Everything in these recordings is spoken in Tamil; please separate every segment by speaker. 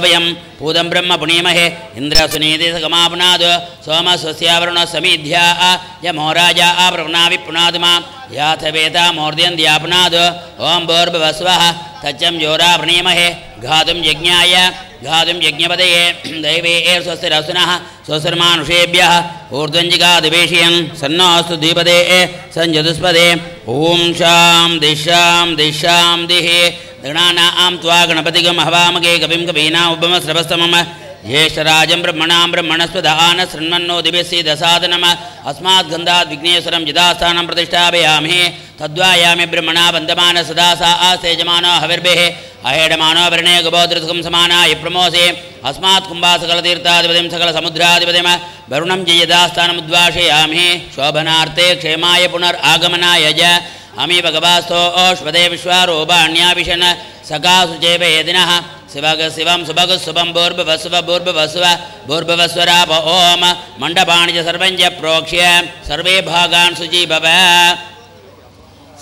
Speaker 1: वयं पूतं ब्रह्म पुनीमहे इन्द्रसुनीति सकमापुनाद सोम स्वस्यावरुण समीध्या यमो राजा आप्रवना विपुनादमा याथवेता मूर्धयन्द्यापुनाद ओं भूर्भुवस्वः तच्चं जोरा प्रणीमहे घातुं यज्ञपदये दैवे स्वस्तिरसुनः स्वस्तिर्मानुषेभ्यः ऊर्ध्वञ्जिगादिवेशयं सन्नोऽस्तु द्विपदे सञ्चतुष्पदे ॐ शां दिशां दिः गणानां त्वा गणपतिगं हवामगे कविं कवीनाम् उपमश्रवस्तमम् ज्येष्ठराजं ब्रह्मणां ब्रह्मणस्पदान शृण्वन्नो दिव्यस्य दसादनम् अस्मात् गन्धात् विघ्नेश्वरं यथास्थानं प्रतिष्ठापयामि तद्वायामि ब्रह्मणा वन्दमान सदा सा आस्तेजमानो हविर्भिः अहेडमानो वर्णे गभोदृतकं समानाय प्रमोसे अस्मात् कुम्भासकलतीर्थाधिपतिं सकलसमुद्राधिपतिं वरुणं च यथास्थानमुद्वाशयामि शोभनार्थे क्षेमाय पुनरागमनाय च अमी भगवास्तो ओष्पदे विश्वारूपाण्याभिशन सकासु चेवेदिनः शिवं सुभग शुभं भूर्भुवस्व ओम मंडपाणि च सर्वं च प्रोक्ष्य सर्वे भागान् शुचीभव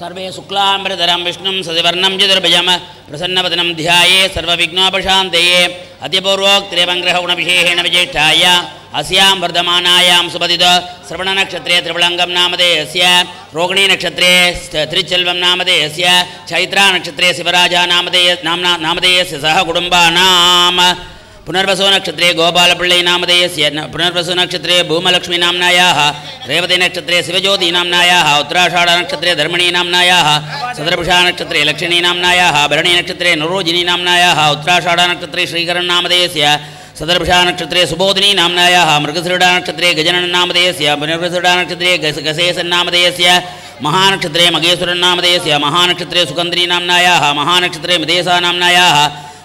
Speaker 1: सर्वे शुक्लाम्बरधरं विष्णुं सदिवर्णं चतुर्भुजं प्रसन्नवदनं ध्याये सर्वविघ्नोपशान्तये अद्यपूर्वोक्तिरेवङ्ग्रहगुणविशेषेण विज्येष्ठाय अस्यां वर्धमानायां सुपतित श्रवणनक्षत्रे त्रिपुलङ्गं नामधेयस्य रोहिणी नक्षत्रे त्रिचल्वं नामधेयस्य चैत्रा नक्षत्रे शिवराजा नामधेयस्य सह कुटुम्बानां पुनर्वसु नक्षत्रे गोपालपल्ली नामधेयस्य पुनर्वसु नक्षत्रे भूमलक्ष्मी नाम्नायाः रेवती नक्षत्रे शिवज्योति नाम्नायाः उत्तराषाढ नक्षत्रे धर्मणी नाम्नायाः सदर्भुषा नक्षत्रे लक्ष्मी नाम्नायाः भरणी नक्षत्रे नरोजिनी नाम्नायाः उत्तराषाढ नक्षत्रे श्रीकरण नामधेयस्य सदर्भुषा नक्षत्रे सुबोधिनी नाम्नायाः मृगसृडा नक्षत्रे गजनन नामधेयस्य पुनर्वसुडा नक्षत्रे गसेसन नामधेयस्य महानक्षत्रे मगेश्वरन नामधेयस्य महानक्षत्रे सुकंद्री नाम्नायाः महानक्षत्रे मदेसा नाम्नायाः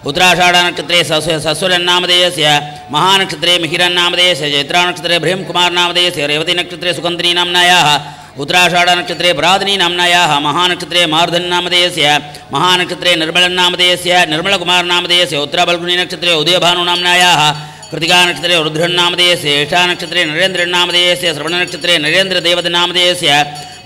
Speaker 1: उत्तराषाढ़ नक्षत्रे सस्वरन नामधेयस्य महानक्षत्रे मिहिरन नामधेयस्य चैत्रा नक्षत्रे भ्रीम कुमार नामधेयस्य रेवती नक्षत्रे सुकंद्री नाम्नायाः उत्तराषाढ़ नक्षत्रे भरादिनी नाम्नायाः महानक्षत्रे मार्धन नामधेयस्य महानक्षत्रे निर्मलन नामधेयस्य निर्मल कुमार नामधेयस्य उत्तराबल्गुनी नक्षत्रे उदयभानु नाम्नायाः कृतिका नक्षत्रे रुद्रन नामधेयस्य एषा नक्षत्रे नरेन्द्र नामधेयस्य श्रवण नक्षत्रे नरेन्द्र देवत नामधेयस्य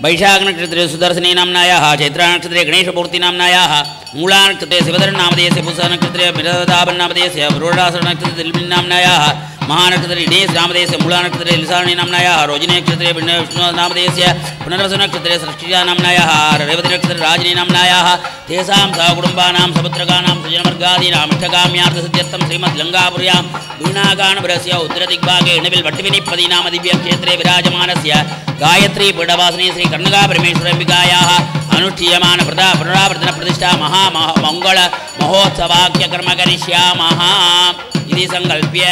Speaker 1: वैशाख नक्षत्रे सुदर्शनी नाम्नायाः चैत्रा नक्षत्रे गणेशमूर्ति नाम्नायाः मूला नक्षत्रे शिवधर नामधेयस्य पुष्य नक्षत्रे मिरदाबन नामधेयस्य पुरोडासर नक्षत्रे दिल्मी नाम्नायाः महानक्षत्रे इडेश नामधेयस्य मूला नक्षत्रे लिसारणी नाम्नायाः रोजिनी नक्षत्रे विष्णु नामधेयस्य पुनर्वसु नक्षत्रे सृष्टिजा नाम्नायाः रेवती नक्षत्रे राजिनी नाम्नायाः तेषां सहकुटुम्बानां सपुत्रकानां सुजनवर्गादीनां इष्टकाम्यार्थसिद्ध्यर्थं श्रीमद्गङ्गापुर्यां वीणागानभरस्य उत्तरदिग्भागे इणविल्भट्टिविनिपदी नाम दिव्यक्षेत्रे विराजमानस्य गायत्री पीठवासिनी श्री कन्नगा परमेश्वरम्बिकायाः अनुष्ठीयमान पुनरावर्तन प्रतिष्ठा महामङ्गल महोत्सवाख्य कर्म करिष्यामः इति संकल्प्य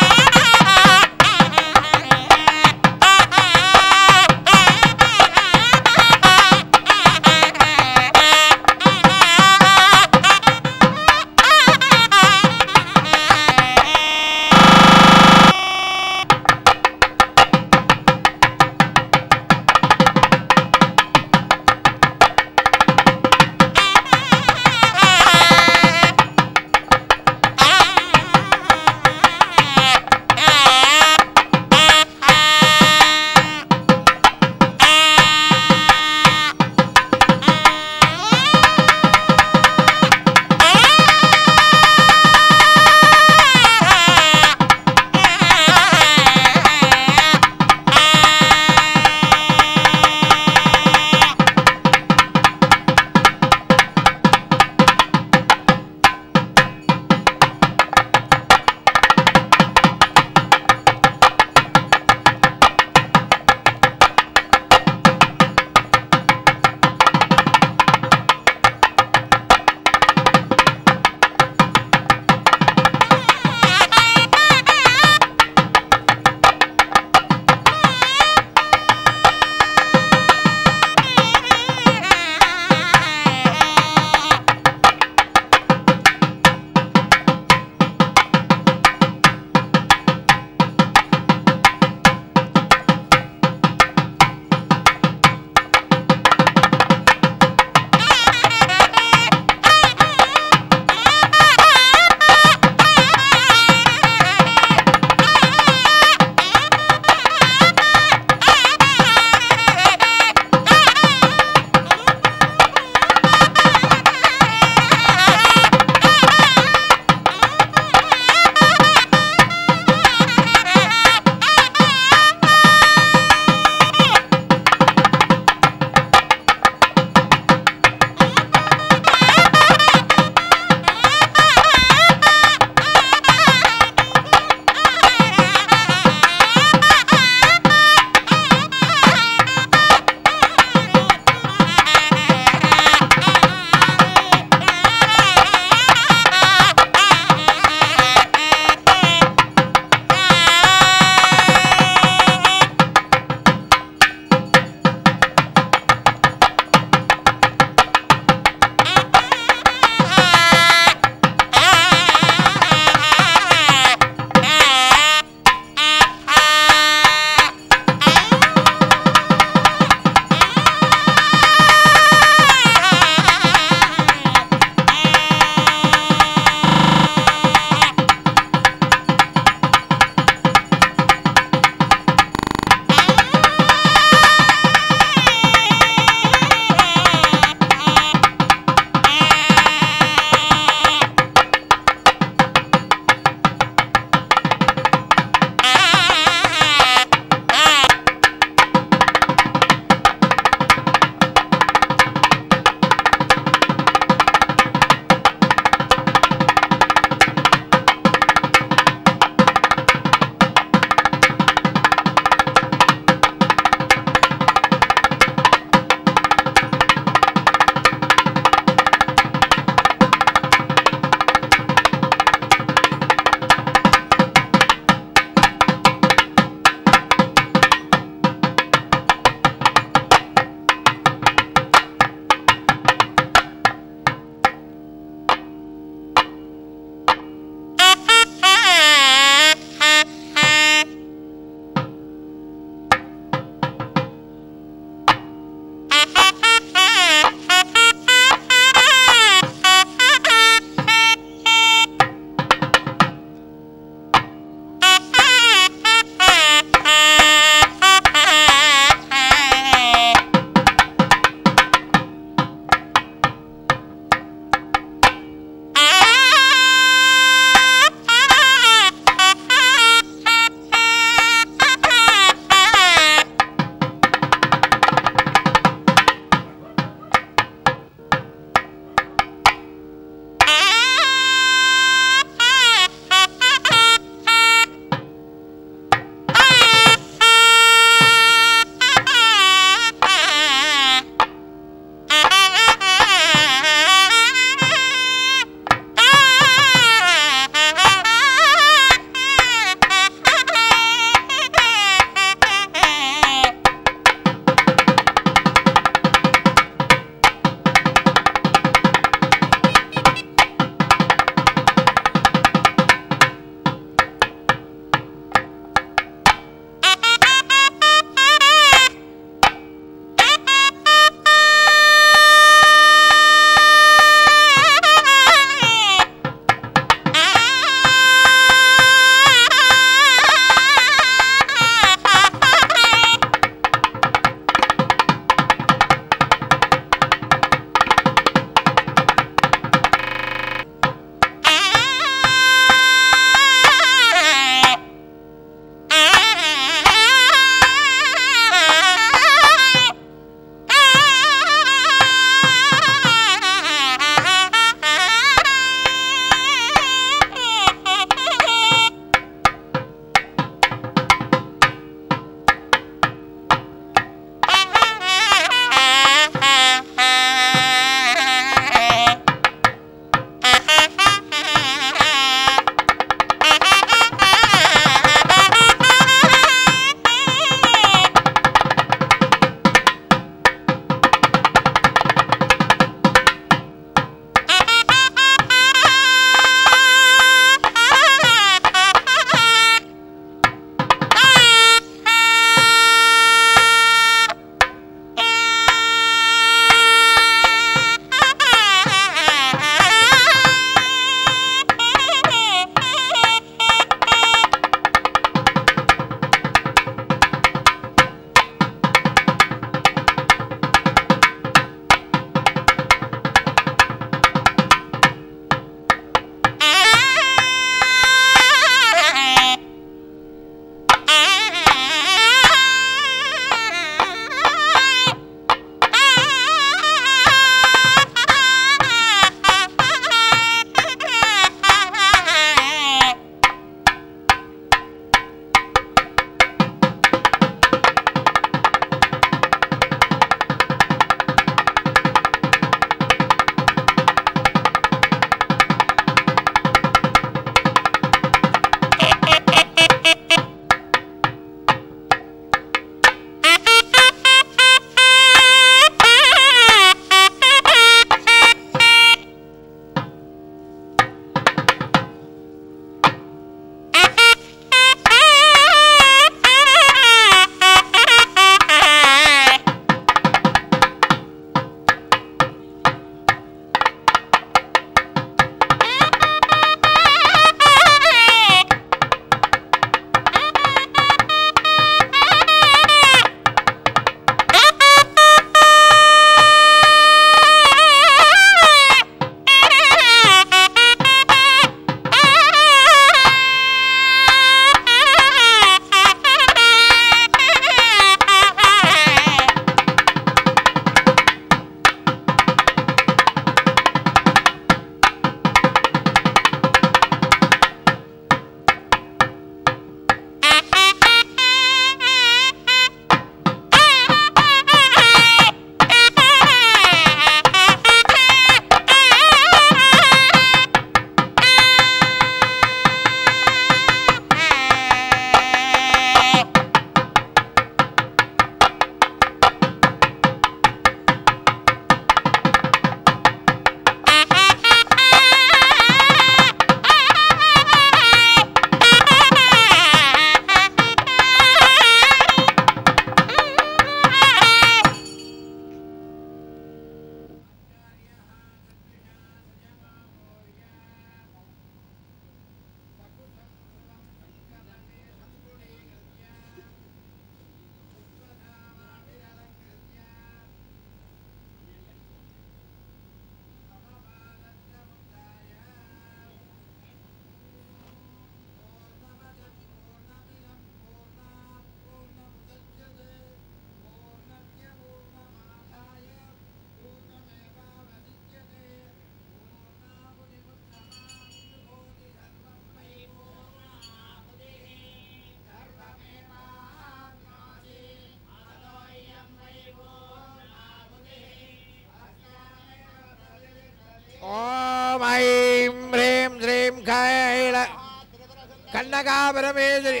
Speaker 2: கண்ணகாபரமேஸ்வரி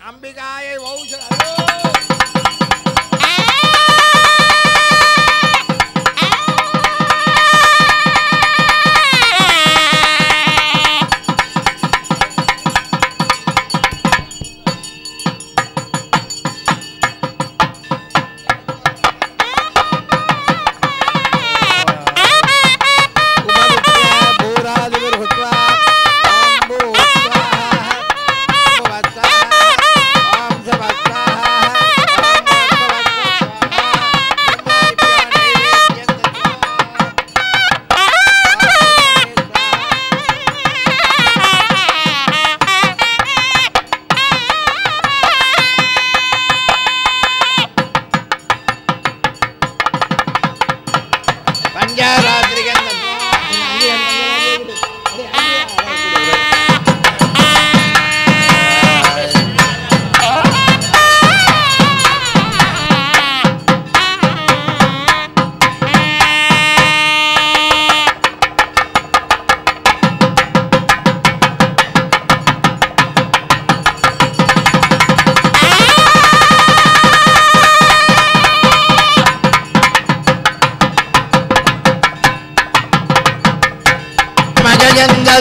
Speaker 2: அம்பிகாயை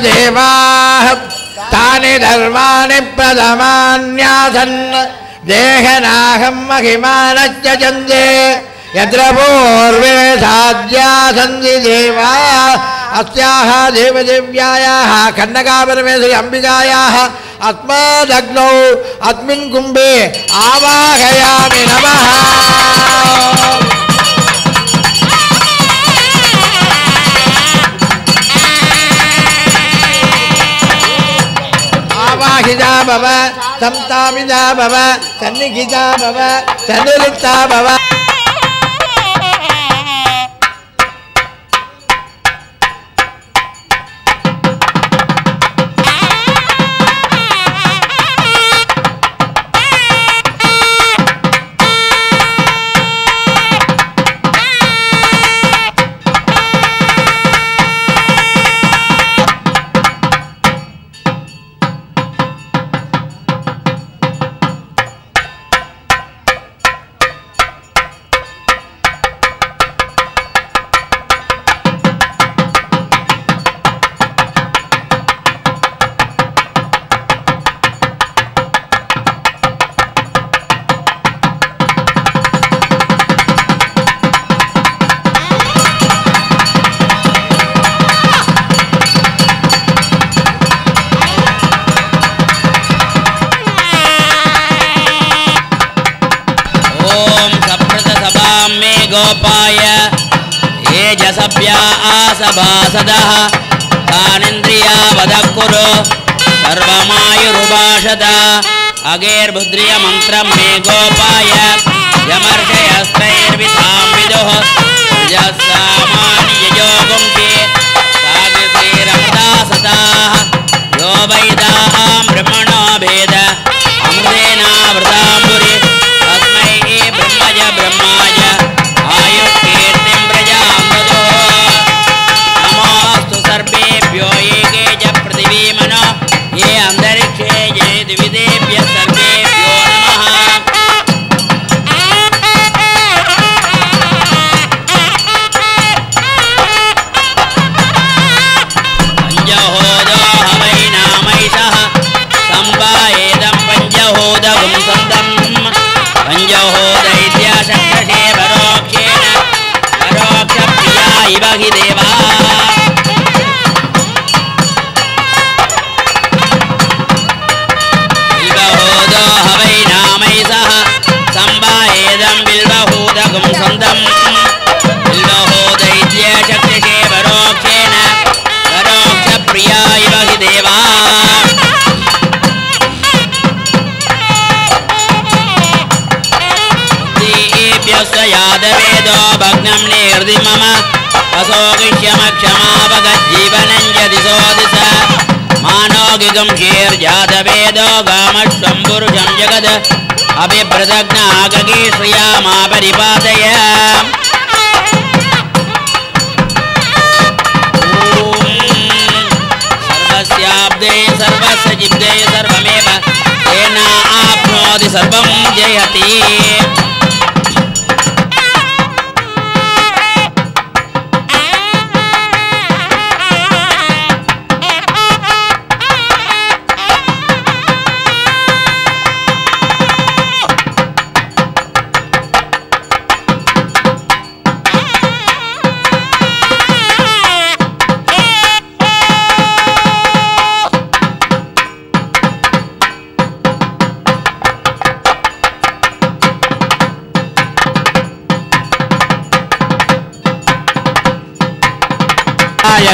Speaker 2: देवाः तानि धर्माणि प्रथमान्यासन् देहनाहं महिमानश्च चन्दे यत्र पूर्वे साध्या सन्ति देवाः अस्याः देवदेव्यायाः कन्नकापरमेश्वरी अम्बिकायाः अस्मदग्नौ अस्मिन् कुम्भे आवाहयामि नमः आवाहिता भव संतामिता भव सन्निहिता भव सन्निलिप्ता भव गोपाय ये जसभ्या आसभासदः तानिन्द्रिया वदकुरु सर्वमायुरुभाषत अगेर्भुद्रियमन्त्रं मे गोपाय यमर्षयस्तैर्विधां विदुः यस्सामानि यजोगुंसि सागसेरमदासताः यो वैदाः ब्रह्मणो भेद अमृतेनावृताम्बुरि तस्मै ब्रह्मज ब्रह्माय आयुर्कीर्तिं प्रजामृतो नमोऽस्तु सर्वेभ्यो एके च पृथिवीमनो ये अन्तरिक्षे ये द्विविधेभ्यः सर्वेभ्यो नमः पञ्चहोदो हवै नामैषः सम्पायेदं पञ्चहोदगुं सन्तम् पञ्चहोदैत्याशक्तशे परोक्षेण परोक्षप्रिया इव हि देवा बिल्वहोदो हवै नामैषः सम्पायेदं बिल्वहोदगुं सन्तम् बिल्वहोदैत्याशक्तशे परोक्षेण परोक्षप्रिया इव हि देवा यादवेदो भग्नं निर्दि मम असोगिष्यमक्षमावगज्जीवनं जदिशो दिश मानोगिगं शीर्जातवेदो गामश्वम्पुरुषं जगद अभिप्रदग्नागगी श्रियामा परिपादय सर्वस्याब्दे सर्वस्य जिब्दे सर्वमेव सर्वं जयति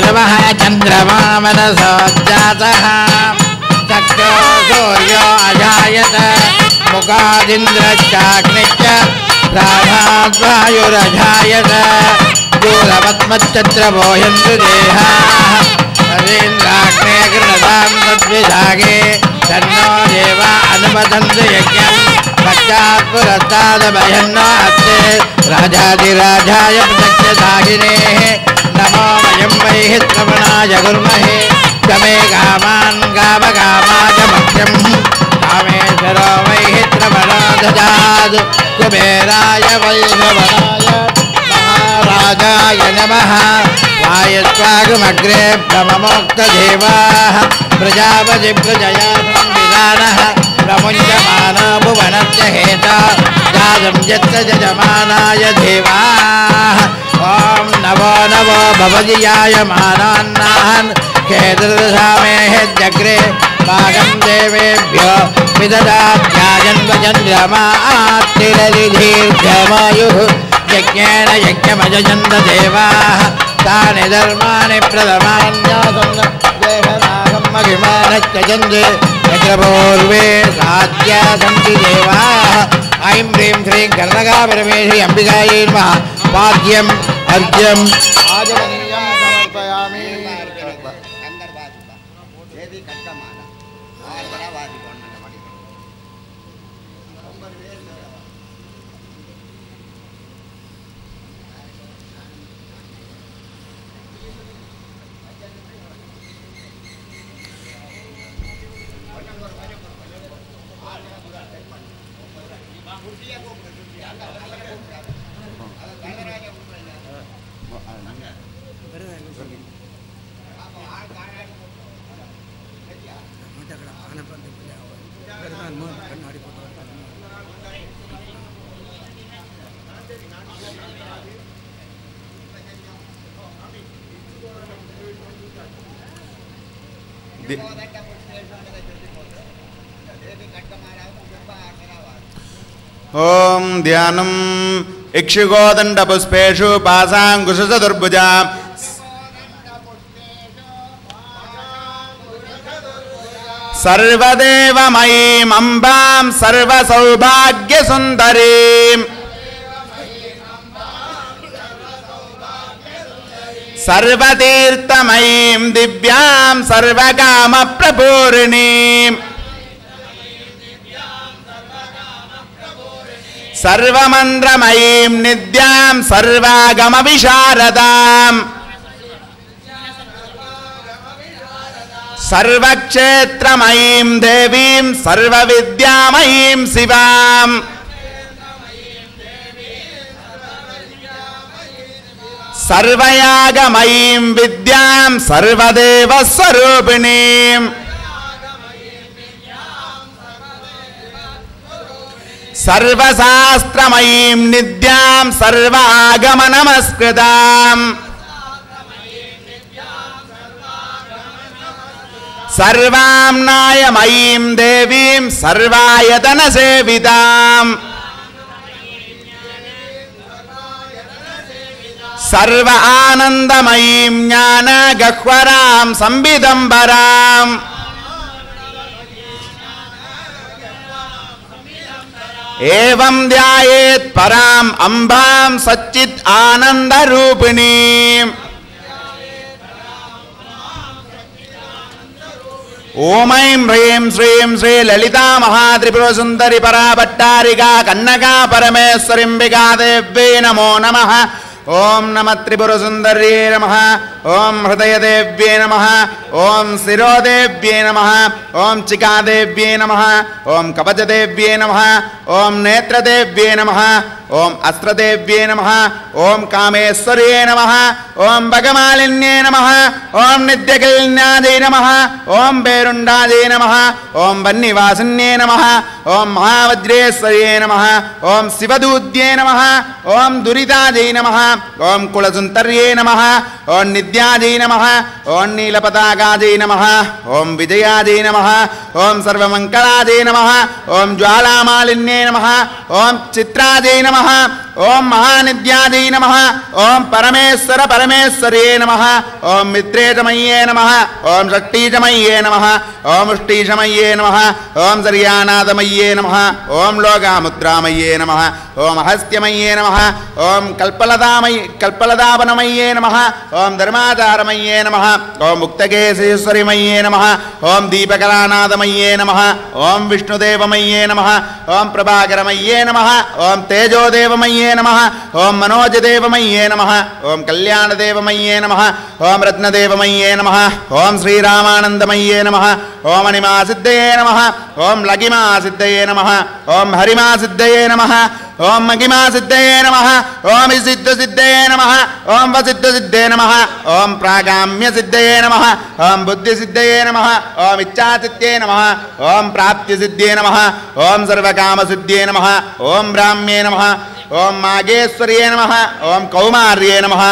Speaker 3: नमः चन्द्रमा मनसोज्जातः चक्षो सूर्यो अजायत मुखादिन्द्रश्चाग्निश्च प्राणाद्वायुरजायत दूरपद्मश्चन्द्रमोहन्तु देहाः तदेन्द्राग्ने कृणतां तद्विभागे तन्नो देवा अनुमदन्तु यज्ञम् पश्चात् पुरस्तादभयन्नो अस्ते राजाधिराजाय प्रत्यक्षदाहिनेः नमो वयं वैः श्रवणाय कुर्महे गमे कामान् कामकामाय मह्यं कामेश्वरो वैः श्रवणो ददात् कुबेराय वैश्रवणाय महाराजाय नमः वायस्वागमग्रे ब्रह्ममोक्तदेवाः प्रजापति प्रजया संविधानः प्रमुञ्जमानो भुवनस्य हेता जातं यत्र यजमानाय देवाः ॐ नवो नवो भवति यायमानान्नाहन् खेदृशामेहेद्यग्रे भागं देवेभ्यो विददात्याजन्वचन्द्रमात्तिरलिधीर्घमायुः यज्ञेन यज्ञमजन्त देवाः तानि धर्माणि प्रथमान्यासन् देहनागं महिमानश्चन्ते यत्र पूर्वे साध्या सन्ति देवाः ऐं ह्रीं श्रीं कर्णकापरमेश्वरी अम्बिकायै नमः पाद्यम् अर्घ्यम् आचमनीयं समर्पयामि
Speaker 4: ओम ध्यानम इक्षुगोदंड पुष्पेषु पासांकुशचतुर्भुजा सर्वदेवमयीं अम्बां सर्वसौभाग्यसुन्दरीं सर्वतीर्थमयीं दिव्यां सर्वकामप्रपूर्णीं सर्वमन्त्रमयीं नित्यां सर्वागमविशारदाम् सर्वक्षेत्रमयीं देवीं सर्वविद्यामयीं शिवाम् सर्वयागमयीं विद्यां सर्वदेवस्वरूपिणीं सर्वशास्त्रमयीं नित्यां सर्वागमनमस्कृताम् सर्वाम्नायमयीं देवीं सर्वायतनसेविताम् सर्व आनन्दमयीं ज्ञानगह्वरां संविदम्बराम् एवं ध्यायेत् पराम् अम्बां सच्चित् आनन्दरूपिणीम् ओम ऐं ह्रीं श्रीं श्री ललिता महात्रिपुरसुन्दरी पराभट्टारिका कन्नका परमेश्वरीम्बिका देव्यै नमो नमः। ఓం నమ త్రిపురసుందర్యే నమః ఓం హృదయదేవ్యే నమః ఓం శిరోదేవ్యే నమః ఓం చికాదేవ్యే నమః ఓం కవచదేవ్యే నమః ఓం నేత్రదేవ్యే నమః ఓం అస్త్రదేవ్యే నమః ఓం కామేశ్వర్యే నమః ఓం భగమాలిన్యే నమః ఓం నిత్యకల్యాణాదే నమః ఓం పేరుండాదే నమః ఓం వన్నివాసిన్యే నమః ఓం మహావజ్రేశ్వర్యే నమః ఓం శివదూద్యే నమః ఓం దురితాదే నమః ఓం కులసుంతర్యే నమః ఓం నిత్యాదే నమః ఓం నీలపతాకాదే నమః ఓం విజయాదే నమః ఓం సర్వమంగళాదే నమః ఓం జ్వాలామాలిన్యే నమః ఓం చిత్రాదే నమః ఓం మహానిత్యాదే నమః ఓం పరమేశ్వర పరమేశ్వర్యే నమః ఓం మిత్రేశమయ్యే నమః ఓం షష్ఠీశమయ్యే నమః ఓం ఉష్టీశమయ్యే నమః ఓం సర్యానాథమయ్యే నమః ఓం లోకాముద్రామయ్యే నమః ఓం హస్త్యమయ్యే నమః ఓం కల్పలదావనమయ్యే నమః ఓం ధర్మాధారమయ్యే నమః ఓం ముక్తకేశేశ్వరిమయ్యే నమః ఓం దీపకళానాథమయ్యే నమః ఓం విష్ణుదేవమయ్యే నమః ఓం ప్రభాకరమయ్యే నమః ఓం తేజోదేవమయ్యే నమః ఓం మనోజదేవమయ్యే నమః ఓం కళ్యాణదేవమయ్యే నమః ఓం రత్నదేవమయ్యే నమః ఓం శ్రీరామానందమయ్యే నమః ఓం అనిమాసిద్ధయే నమః ఓం లగిమాసిద్ధయే నమః ఓం హరిమాసిద్ధయే నమః ఓం మహిమాసిద్ధయే నమః ఓం సిద్ధసిద్ధయే నమః ఓం వసిద్ధసిద్ధే నమః ఓం ప్రాగామ్యసిద్ధయే నమః ఓం బుద్ధిసిద్ధయే నమః ఓం ఇచ్ఛాసిద్ధే నమః ఓం ప్రాప్తిసిద్ధే నమః ఓం సర్వకామసిద్ధే నమః ఓం బ్రాహ్మ్యే నమః ఓం మాగేశ్వర్యే నమః ఓం కౌమార్యే నమః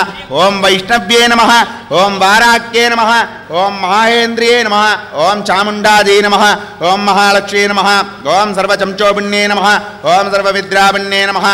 Speaker 4: ఓం వైష్ణవ్యే నమః ఓం వారాక్యే నమః ఓం మహేంద్రియే నమః ఓం చాముండాదే నమః ఓం మహాలక్ష్మీ నమః ఓం సర్వచంచోపిణ్యే నమః ఓం సర్వవిద్రాపిణ్యే నమః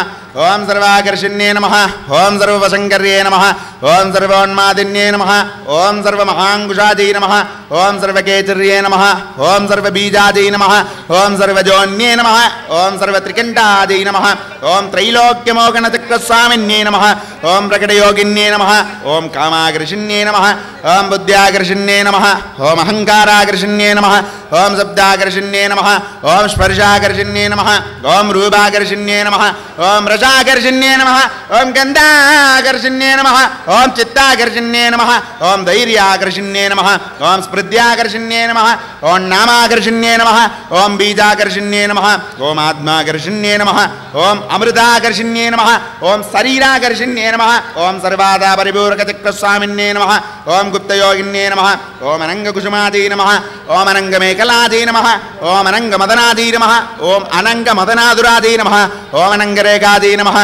Speaker 4: ఓం సర్వాకర్షిణ్యే నమః ఓం సర్వవశంకర్యే నమః ఓం సర్వోన్మాదిన్యే నమః ఓం సర్వమహాంకుశాదే నమః ఓం సర్వకేచర్యే నమః ఓం సర్వబీజాదే నమః ఓం సర్వజోన్యే నమః ఓం సర్వత్రికంఠాదే నమః ఓం త్రైలోక్యమోగణచక్రస్వామిన్యే నమః ఓం ప్రకటయోగిన్యే నమః ఓం కామాకర్షిణ్యే నమః ఓం బుద్ధ్యాకర్షిణ్యే నమః ఓం అహంకారాకర్షిణ్యే నమః ఓం శబ్దాకర్షిణ్యే నమః ఓం స్పర్శాకర్షిణ్యే నమః ఓం రూపాకర్షిణ్యే నమః ఓం రసాకర్షిణ్యే నమః ఓం గంధాకర్షిణ్యే నమః ఓం చిత్తాకర్షిణ్యే నమః ఓం ధైర్యాకర్షిణ్యే నమః ఓం స్పృద్యాకర్షిణ్యే నమః ఓం నామాకర్షిణ్యే నమః ఓం బీజాకర్షిణ్యే నమః ఓం ఆత్మాకర్షిణ్యే నమః ఓం అమృతాకర్షిణ్యే నమః ఓం శరీరాకర్షిణ్యే నమః ఓం సర్వాదా పరిపూరకచక్రస్వామిన్యే నమః ఓం గుప్తయోగిన్యే నమః ఓం అనంగకుసుమాదే నమః ఓం అనంగమేకలాదే నమః ఓం అనంగమదనాదే నమః ఓం అనంగమదనాదురాదే నమః ఓం అనంగరేఖాదే నమః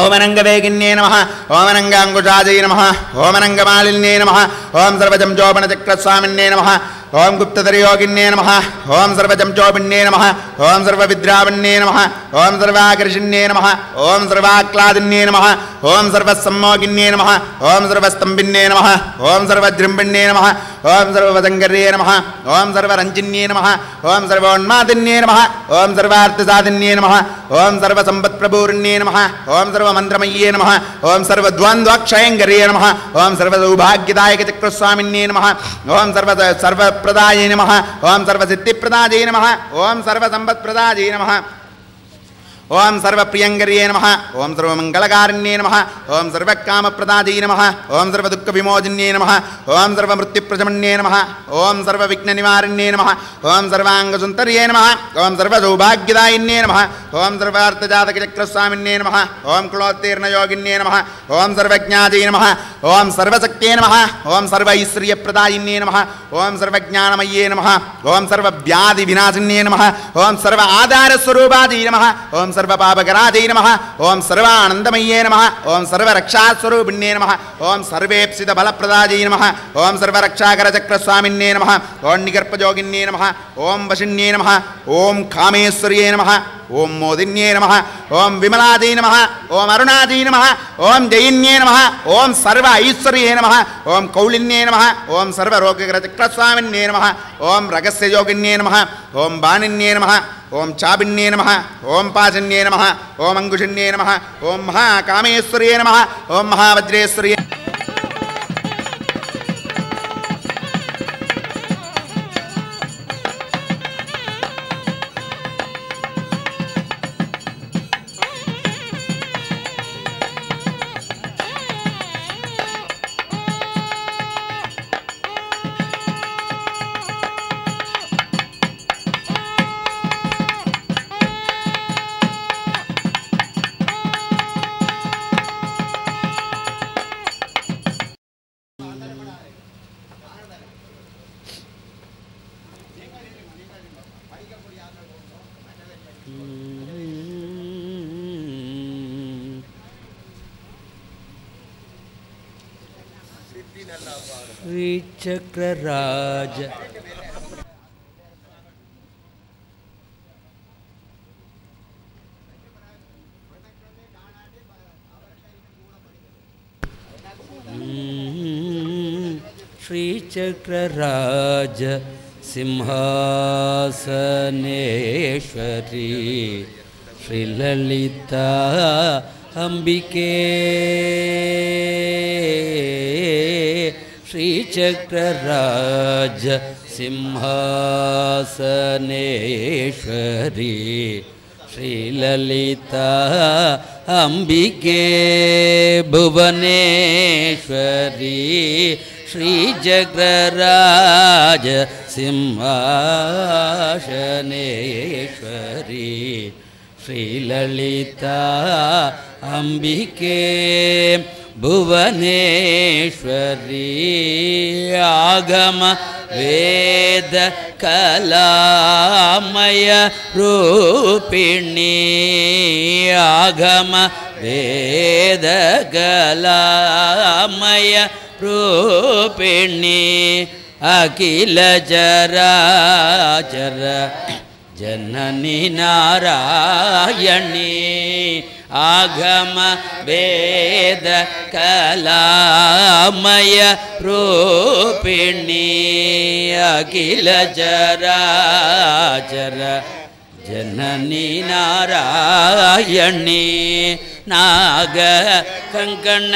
Speaker 4: ఓం అనంగవేగిన్యే నమః ఓం అనంగాంకుశాదే నమః ఓం అనంగమాలిన్యే నమః ఓం సర్వజంచోపనచక్రస్వామిన్యే నమః ఓం గుప్తధరయోగిన్యే నమః ఓం సర్వజంచోపిణ్యే నమః ఓం సర్వవిద్రావణ్యే నమః ఓం సర్వాకర్షిణ్యే నమః ఓం సర్వాక్లాదిన్యే నమః ఓం సర్వసమ్మోగిన్యే నమః ఓం సర్వస్తంభిన్యే నమః ఓం సర్వజృంభిణ్యే నమః ఓం సర్వవదంగర్యే నమః ఓం సర్వరంజిన్యే నమః ఓం సర్వోన్మాదిన్యే నమః ఓం సర్వార్థసాధిన్యే నమః ఓం సర్వసంపత్ప్రభూరిణ్యే నమః ఓం సర్వమంత్రమయ్యే నమః ఓం సర్వద్వంద్వక్షయంకర్యే నమః ఓం సర్వసౌభాగ్యదాయకచక్రస్వామిన్యే నమః ఓం సర్వప్రదాయే నమః ఓం సర్వసిద్ధిప్రదాయే నమః ఓం సర్వసంపత్ప్రదాయే నమః ఓం సర్వప్రియంకర్యే నమః ఓం సర్వమంగళకారిణ్యే నమః ఓం సర్వకామప్రదాయే నమః ఓం సర్వదుఃఖవిమోచిన్యే నమః ఓం సర్వమృత్యుప్రశమన్యే నమః ఓం సర్వవిఘ్ననివారిణ్యే నమః ఓం సర్వాంగసుందర్యే నమః ఓం సర్వసౌభాగ్యదాయిన్యే నమః ఓం సర్వార్థజాతకచక్రస్వామిన్యే నమః ఓం కులోత్తీర్ణయోగిన్యే నమః ఓం సర్వజ్ఞాదే నమః ఓం సర్వశక్త్యే నమః ఓం సర్వైశ్వర్యప్రదాయిన్యే నమః ఓం సర్వజ్ఞానమయ్యే నమః ఓం సర్వవ్యాధివినాశిన్యే నమః ఓం సర్వ ఆధారస్వరూపాదే నమః ఓం సర్వపాపకరాదే నమః ఓం సర్వానందమయ్యే నమః ఓం సర్వరక్షాస్వరూపిణ్యే నమః ఓం సర్వేప్సితబలప్రదాయే నమః ఓం సర్వరక్షాకరచక్రస్వామిన్యే నమః ఓం నిగర్పజోగిన్యే నమః ఓం వశిన్యే నమః ఓం కామేశ్వర్యే నమః ఓం మోదిన్యే నమః ఓం విమలాదే నమః ఓం అరుణాదే నమః ఓం జయిన్యే నమః ఓం సర్వ ఐశ్వర్యే నమః ఓం కౌళిన్యే నమః ఓం సర్వరోగకరచక్రస్వామిన్యే నమః ఓం రగస్యయోగిన్యే నమః ఓం బాణిన్యే నమః ఓం చాపిన్యే నమః ఓం పాశన్యే నమః ఓం అంకుశన్యే నమః ఓం మహాకామేశ్వర్యే నమః ఓం మహావజ్రేశ్వర్యే
Speaker 2: श्रीचक्रराज श्रीचक्रराज सिंहासनेश्वरी श्रीललिता अंबिके श्रीचक्रराज सिंहासनेश्वरी श्रीललिता अंबिके भुवनेश्वरी श्रीचक्रराज सिंहासनेश्वरी श्रीललिता अंबिके भुवनेश्वरी आगम वेद कलामय रूपिणी आगम वेद कलामय रूपिणी अखिल चराचर जननी नारायणी आगम वेद कलामय रूपिणी अखिल चराचर जननी नारायणी नाग कंकण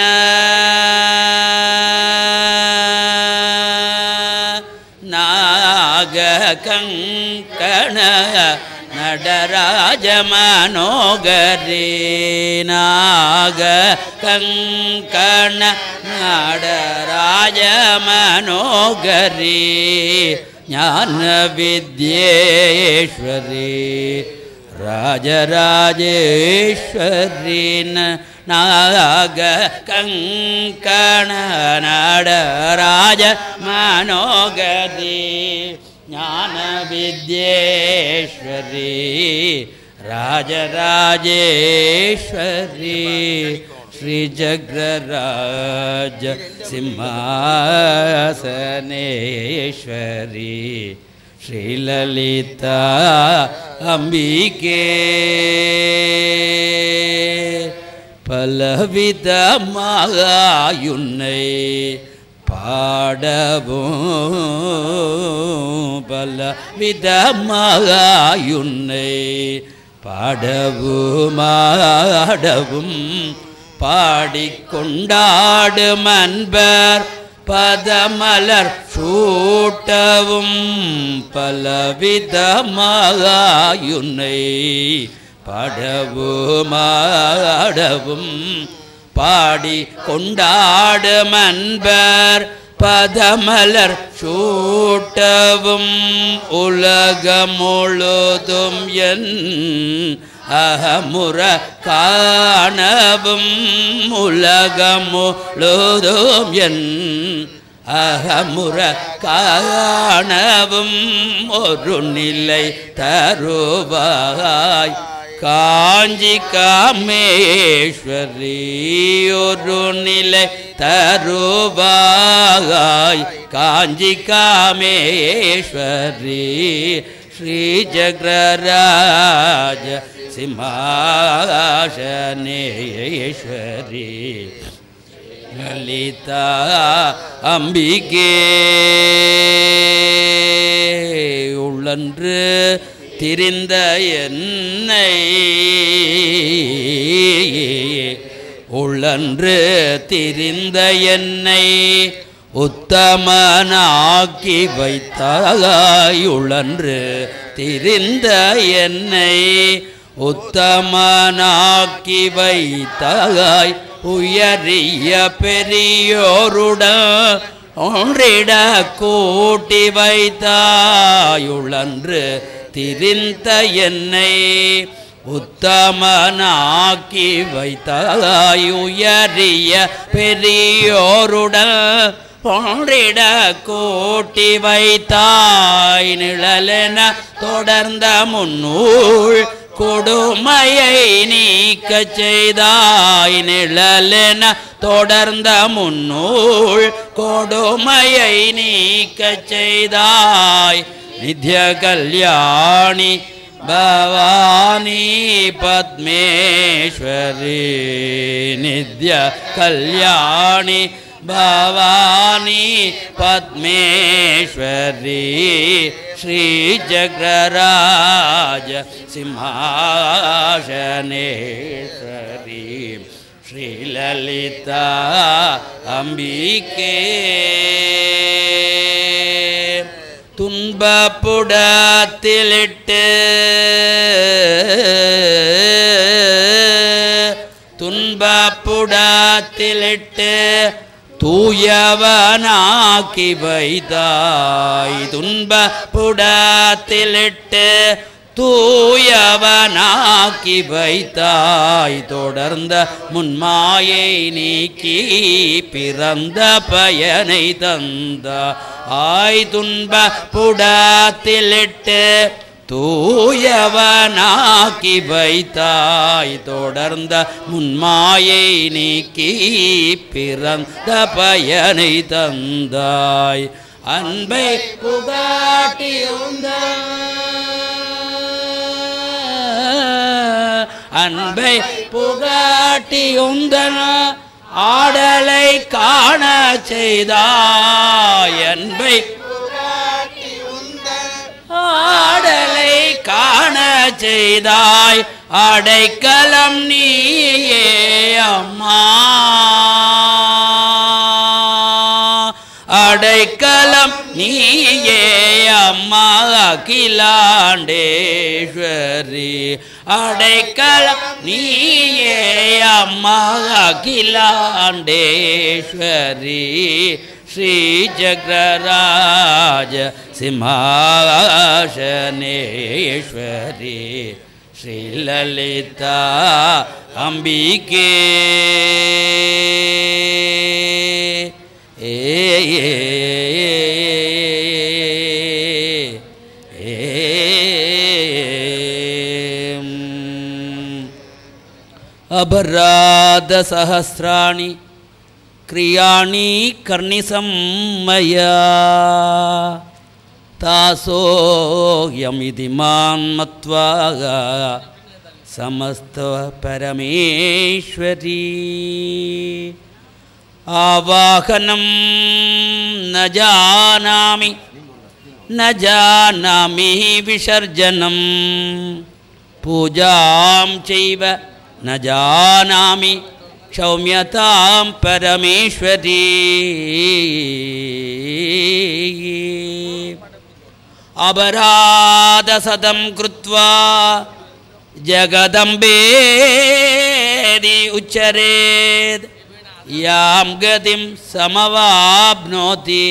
Speaker 2: नाग कंकण நடராஜ மனோகரி நாக கங்கண நடராஜ மனோகரி ஞான வித்யேஸ்வரி ராஜராஜேஸ்வரி நாக கங்கண நடராஜ மனோகரி ज्ञान विद्येश्वरी राजराजेश्वरी श्री जग्रराज सिंहासनेश्वरी श्रीललिता अंबिके பலவிதமாயுன்னை பாடவும் பலவிதமாயுன்னை பாடவுமாடவும் பாடிக்கொண்டாடும் அன்பர் பதமலர் சூட்டவும் பலவிதமாயுன்னை பாடவுமாடவும் பாடி கொண்டாடும் அன்பர் பதமலர் சூட்டவும் உலகம் முழுதும் என் அகமுற காணவும் உலகம் முழுதும் என் அகமுற காணவும் ஒரு நிலை தருவாய் காஞ்சி காமேஸ்வரி ஒரு நிலை தருவாய் காஞ்சி காமேஸ்வரி ஸ்ரீ ஜக்ரராஜ சிம்மாசனேஸ்வரி லலிதா அம்பிகே உள்ளன்று திரிந்த என்னை உள்ளன்று திரிந்த என்னை உத்தமனாக்கி வைத்தாய் உள்ளன்று திரிந்த என்னை உத்தமனாக்கி வைத்தாய் உயரிய பெரியோருடன் ஒன்றிட கூட்டி வைத்தாயுள்ளன்று திரிந்த என்னை உத்தமனாக்கி வைத்தாய் உயரிய பெரியோருடன் ஒன்றிட கூட்டி வைத்தாய் நிழலென தொடர்ந்த முன்னூள் கொடுமையை நீக்கச் செய்தாய் நிழலென தொடர்ந்த முன்னூல் கொடுமையை நீக்கச் செய்தாய் நித்ய கல்யாணி பவானி பத்மேஸ்வரி நித்ய கல்யாணி பவானி பத்மேஸ்வரி ஸ்ரீ ஜக்ரராஜ சிம்ஹாசனேஸ்வரி ஸ்ரீ லலிதா அம்பிகே துன்பப்புடத்திலிட்டு தூயவனாக்கி வைத்தாய் துன்பப்புடத்திலிட்டு தூயவனாக்கி வைத்தாய் தொடர்ந்த முன்மாயை நீக்கி பிறந்த பயனை தந்த ஆய் துன்பப்புடத்திலிட்டு தூயவனாக்கி வைத்தாய் தொடர்ந்த முன்மாயை நீக்கி பிறந்த பயனை தந்தாய் அன்பை புகாட்டியுந்த அன்பை புகாட்டியுந்தன ஆடலை காண செய்தாய் அன்பை ஆடலை காண செய்தாய் அடைக்கலம் நீயே அம்மா அடைக்கலம் நீயே அம்மா அகிலாண்டேஸ்வரி அடைக்கலம் நீயே அம்மா அகிலாண்டேஸ்வரி ஸ்ரீ ஜக்ரராஜ சிம்ஹாசனேஸ்வரி ஸ்ரீ லலிதா அம்பிகே அபராத சஹஸ்ராணி क्रियाणि कर्णिसम्मया तासोऽयमिति मां मत्वा समस्त परमेश्वरी आवाहनं न जानामि विसर्जनं पूजां चैव न जानामि क्षौम्यतां परमेश्वरी अपराधसदं कृत्वा जगदम्बेदि उच्चरेत् यां गतिं समवाप्नोति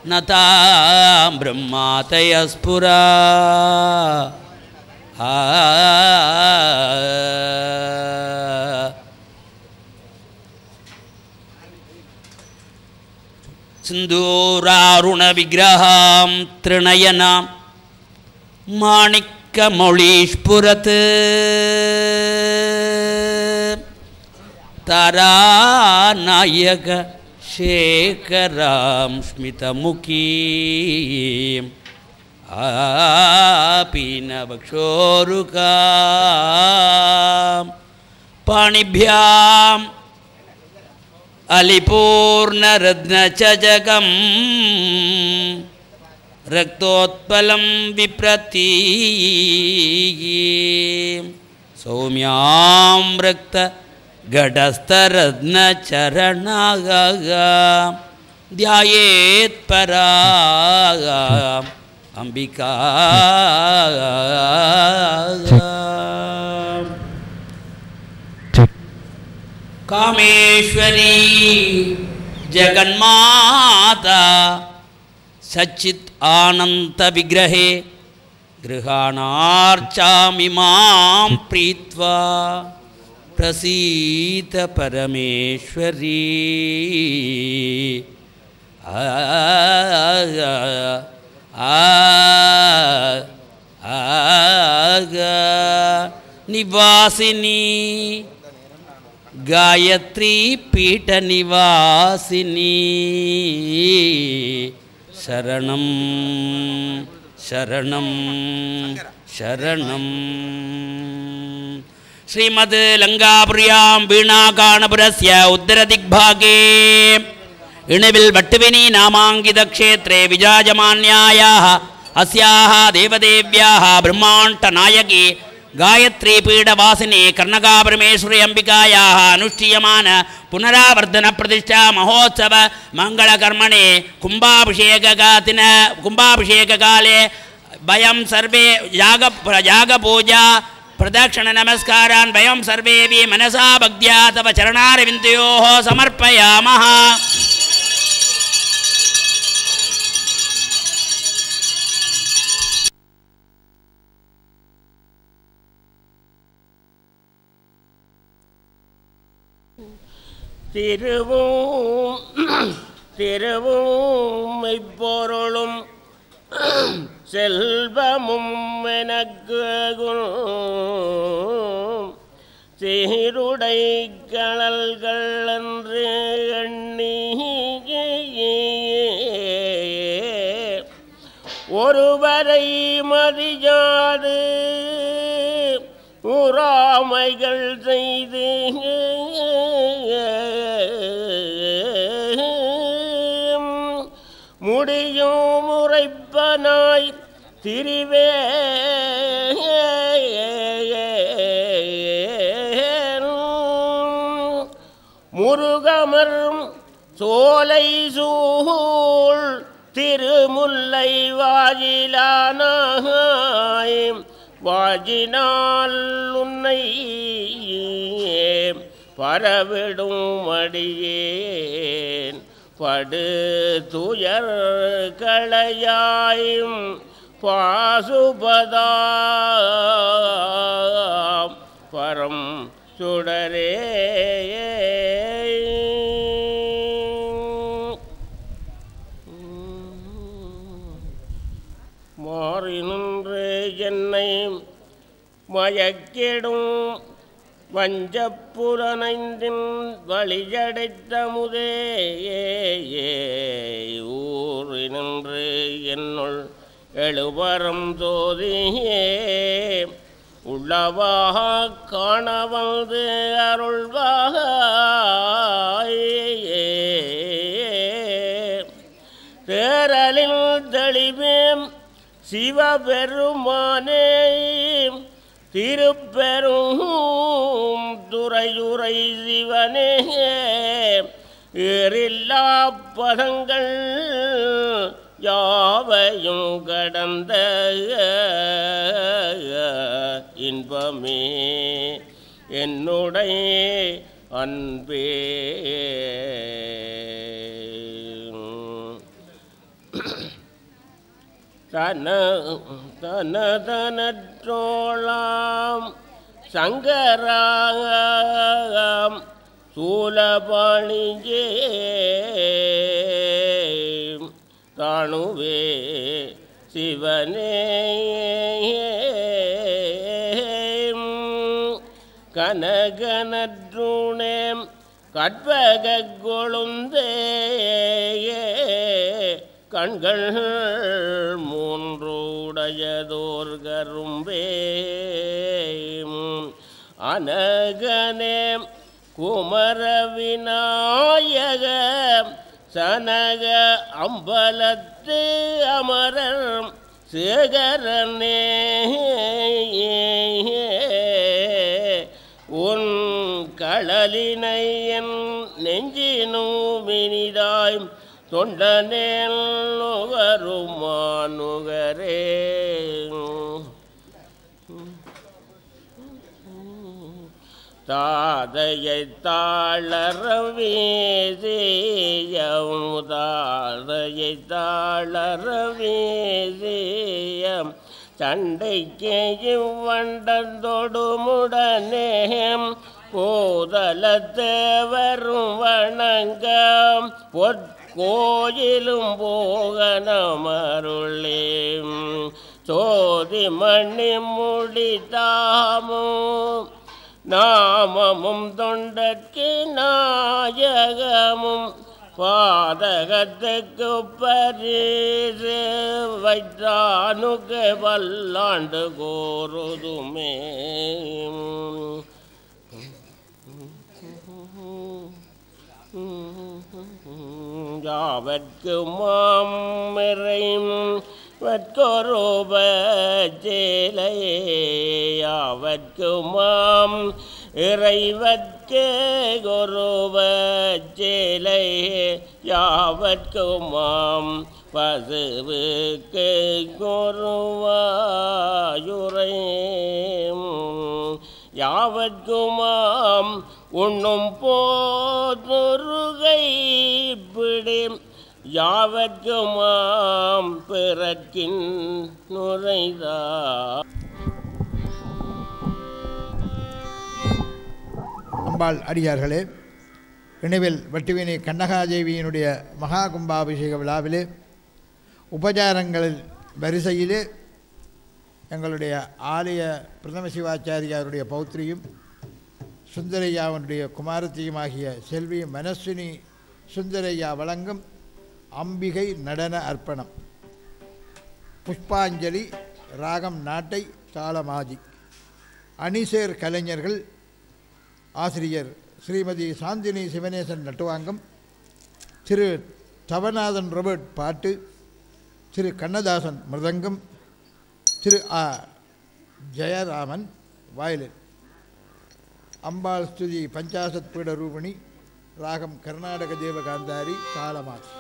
Speaker 2: न तां ब्रह्मातयः स्फुरा सिंदूरारुण विग्रहां त्रिनयनां माणिक्यमौळीस्फुरत् तारानायक शेखरां स्मितमुखीं आपीनवक्षोरुकां पाणिभ्यां अलिपूर्णरत्नचजगं रक्तोत्पलं विप्रतीं सौम्यां रक्तघटस्थरत्नचरणागां ध्यायेत्परागाम् अंबिका कामेश्वरी जगन्माता सच्चित् आनंद विग्रहे गृहाणार्चामि मां प्रीत्वा प्रसीद परमेश्वरी நிவாசினி காயத்ரி பீட நிவாசினி சரணம் சரணம் சரணம். ஸ்ரீமத் லங்காபுரியாம் வீணாகாணபுரஸ்ய உத்தரதிக்பாகே இணுவில் வட்டுவினி நாமாங்கிதக்ஷேத்ரே விஜாஜமான்யாயாः अस्याः देवदेव्याः ब्रह्माण्डनायकी गायत्री पीडवासिनी कर्णकापरमेश्वरी अंबिकायाः अनुष्ठीयमान पुनरावर्धन प्रतिष्ठा महोत्सव मंगलकर्मणे कुम्भाभिषेककाले वयं सर्वे यागपूजा प्रदक्षिण नमस्कारान् वयं सर्वेऽपि मनसा भक्त्या तव चरणारविन्दयोः समर्पयामः.
Speaker 5: திருவும் இப்பொருளும் செல்வமும் எனக்கு சீருடை கழல்கள் என்று எண்ணி ஒருவரை மதியாது உறாமைகள் செய்து முடியும் உரைப்பனாய் திரிவே முருகமர் சோலை சூழ் திருமுல்லை வாயிலானாய் வாஜினால் உன்னை பரவிடும் அடியேன் படு துயர் களையாயும் பாசுபதா பரம் சுடரே மாறி நின்று என்னை மயக்கிடும் வஞ்சப்புலனைந்தின் வழியடைத்த முதே ஊறி நின்று என்னுள் எழுவரம் தோதியே உள்ளவாக காண வந்து அருள்வாய் தேரலில் தெளிவேம் சிவபெருமானே திருப்பெரும் துறையுரை சிவனே ஏறில்லா பதங்கள் யாவையும் கடந்த இன்பமே என்னுடைய அன்பே தனதனற்றோளாம் சங்கராம் சூலபாணியே தாணுவே சிவனே கனகனற்றுணேம் கற்பக கொழுந்தே கண்கள் மூன்றுடையதோர் கரும்பே அனகனே குமர விநாயக சனக அம்பலத்து அமரர் சேகரனே உன் களலினை என் நெஞ்சினுமினிதாய் தொண்டனேல் நுகருமானுகரே தாதையை தாளரவேசியம் தாதையை தாளரவேசியம் சண்டைக்கு இவ்வண்டந்தொடுமுடனே போதலத்தேவரும் வணங்கம் கோயிலும் போகனமருளே சோதி மணி முடிதாமும் நாமமும் தொண்டற்கு நாயகமும் பாதகத்துக்கு பரிசு வைத்தானுக்கு வல்லாண்டு கோருதுமே. யாவர்க்கு மாமிரையும் வற்கொருப சேலை யாவர்க்கு மாம் இறைவற்கே கொருப சேலை யாவர்க்கு மாம் பசுவுக்கு கொருவாயுரை யாவர்க்குமாம் உண்ணும் போதுருகை பிடி யாவர்க்குமாம் பிறக்கின் நுரைதா.
Speaker 3: அம்பாள் அடியார்களே, இணைவில் வட்டிவினை கண்ணகாதேவியினுடைய மகா கும்பாபிஷேக விழாவிலே உபச்சாரங்களில் வரிசையிலே எங்களுடைய ஆலய பிரதம சிவாச்சாரியாருடைய பௌத்திரியும் சுந்தரையாவுடைய குமாரத்தியுமாகிய செல்வி மனஸ்வினி சுந்தரையா வழங்கும் அம்பிகை நடன அர்ப்பணம். புஷ்பாஞ்சலி ராகம் நாட்டை தாளமாதி. அணிசேர் கலைஞர்கள் ஆசிரியர் ஸ்ரீமதி சாந்தினி சிவனேசன் நட்டுவாங்கம், திரு தவநாதன் ரோபர்ட் பாட்டு, திரு கண்ணதாசன் மிருதங்கம், திரு ஆ ஜெயராமன் வயலின். அம்பாள் ஸ்துதி பஞ்சாசத் பீட ரூபிணி ராகம் கர்நாடக தேவகாந்தாரி தாளமாதி.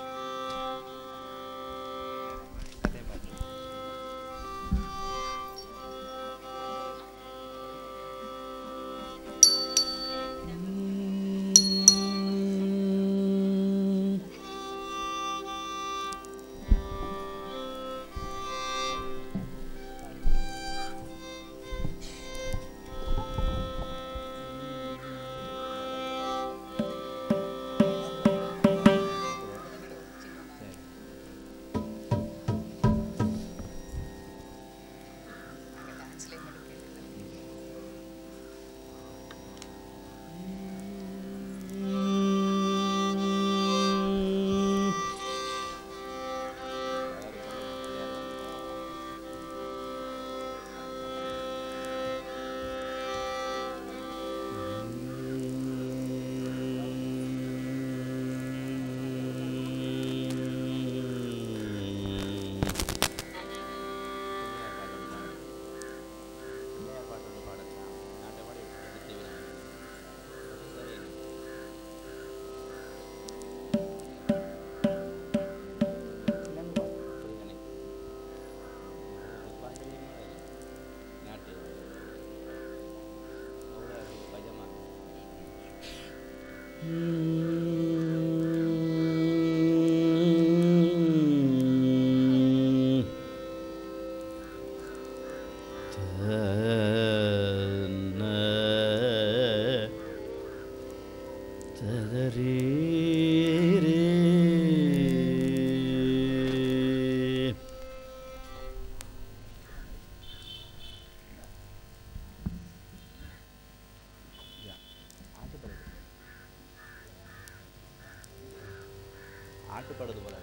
Speaker 1: ஆட்டுப்படுது போல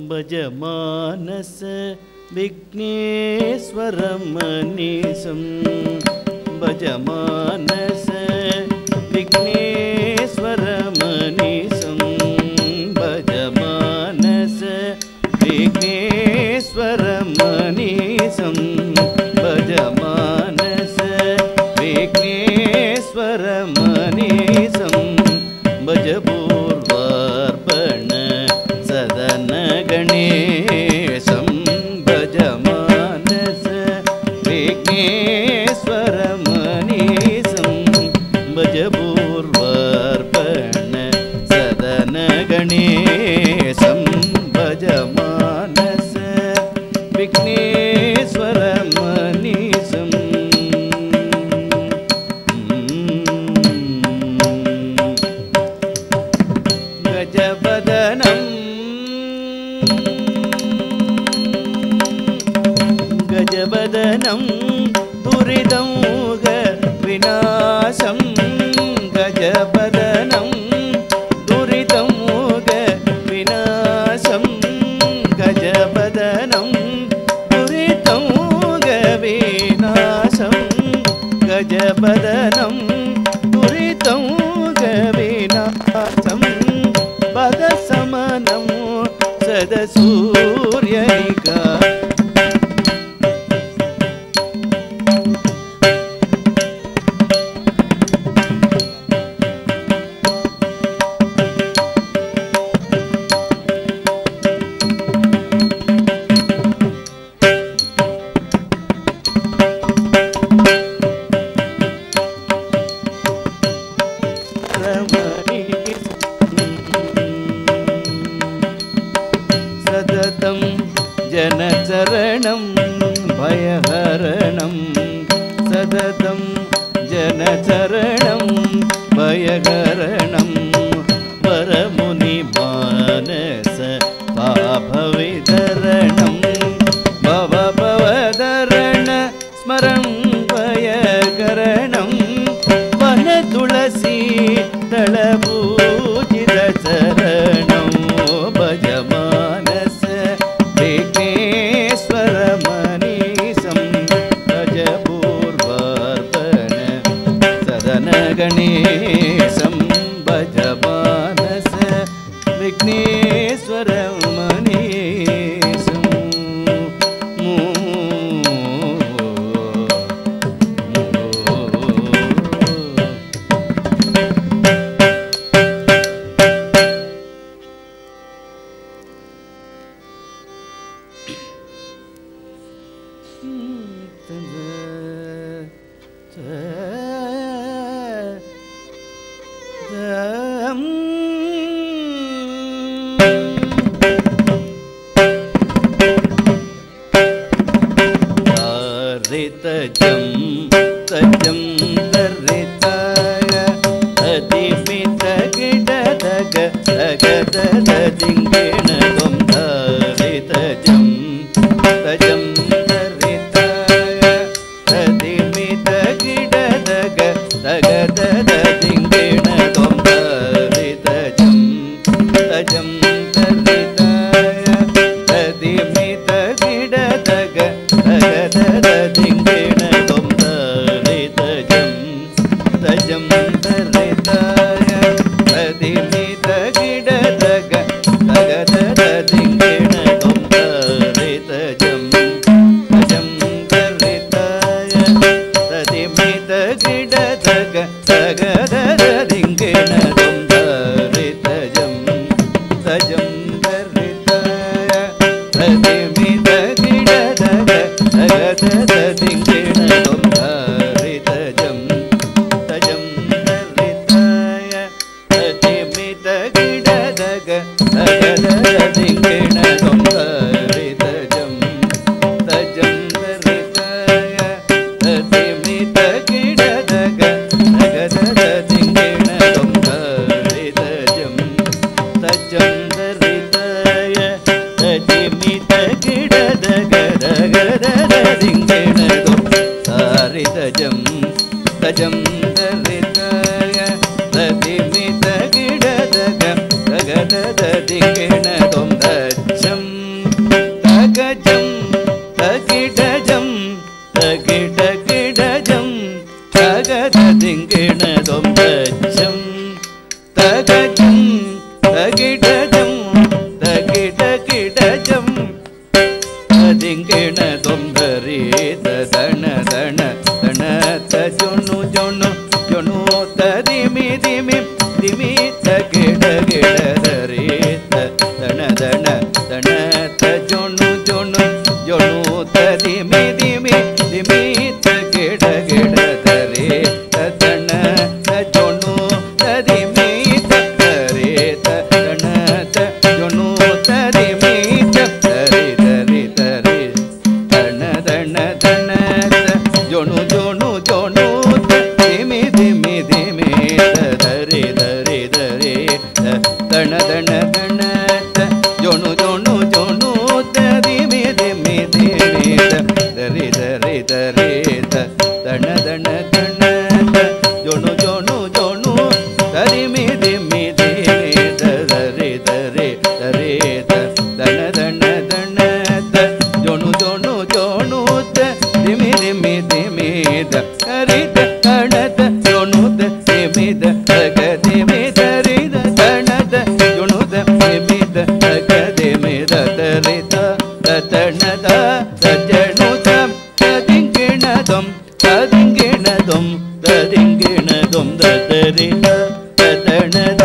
Speaker 2: भजमानस विघ्नेश्वरमनीशं भजमानस विघ्नेश्वरमनीशं भजमानस विघ्नेश्वरमनीशं भजमानस विघ्नेश्वरमनीशं भजपूर्वार्पण सदन गणेशं भजमानस विघ्नेश्वरमनीशं भजपूर्वार्पण सदन गणेशं भजमानस विघ्नेश्वरमनीशं
Speaker 6: गजबदनं दुरिदौघ विनाशं गजबदनं दुरिदौघ विनाशं गजबदनं दुरिदौघ विनाशं गजबदनं दुरिदौघ विनाशं पदसमनं सदसूर्यनिका सततं जनचरणं भयहरणं सततं जनचरणं भयहरणं वरमुनिमानस पापवितरणं भवभवदरण स्मरं भयकरणं वनतुलसी दलपूजितचरणं भजमानस विघ्नेश्वरमनीशं भजपूर्वार्पण सदनगणेशं भजमानस विघ्नेश्वरमनीशं तजं तजं दरिताय अतिमित गिडदग दगददिंगेण त्वं दरितजं तजं दरिताय अतिमित गिडदग दगददिंगेण त्वं दरितजं तजं दरिताय अतिमित गिडदग दगददिंगेण त्वं दरितजं तजं दरिताय अतिमित गिडदग दगददिंगेण त्वं दरितजं तजं दरिताय अतिमित गिडदग दगददिंगेण त्वं दरितजं तजं दरिताय अतिमित गिडदग दगददिंगेण त्वं दरितजं तजं दरिताय अतिमित गिडदग दगददिंगेण त्वं दरितजं तजं दरिताय अतिमित गिडदग दगददिंगेण त्वं दरितजं तजं दरिताय अतिमित गिडदग दगददिंगेण त्वं दरितजं तजं दरिताय अतिमित गिडदग दगददिंगेण त्वं दज्जं तगजं तगिडजं तगिडगिडजं तगददिंगेण त्वं दज्जं तगजं तगिडजं तगिडगिडजं दिंगेण त्वं दरित दण दण दण तजुनु जुनु जुनु तदिमि दिमि दिमि तगिड गिड दरित दण दण दण तजुनु जुनु जुनु तदिमि दिमि दिमि ದಣ ದಣ ದಣ ಜೊಣು ಜೊಣು ಜೊಣು ತರಿಮಿ ದಿಮ್ಮಿ ದಿಮಿ ದರೆ ದರೆ ದರೆ ದಣ ದಣ ದಣ ಜೊಣು ಜೊಣು ಜೊಣು ದಿಮಿ ದಿಮ್ಮಿ ದಿಮಿ ದರೆ ದಣದ ಜೊಣು ದಿಮಿ ದಗ ದಿಮಿ ದರೆ ದಣದ ಜೊಣು ದಿಮಿ ದಗ ದಿಮಿ ದರೆ ದಣದ ದಜಣುದ ತದಿಂಗಿಣದಂ ತದಿಂಗಿಣದಂ ತದಿಂಗಿಣದಂ ದದರಿದ ದದಣದ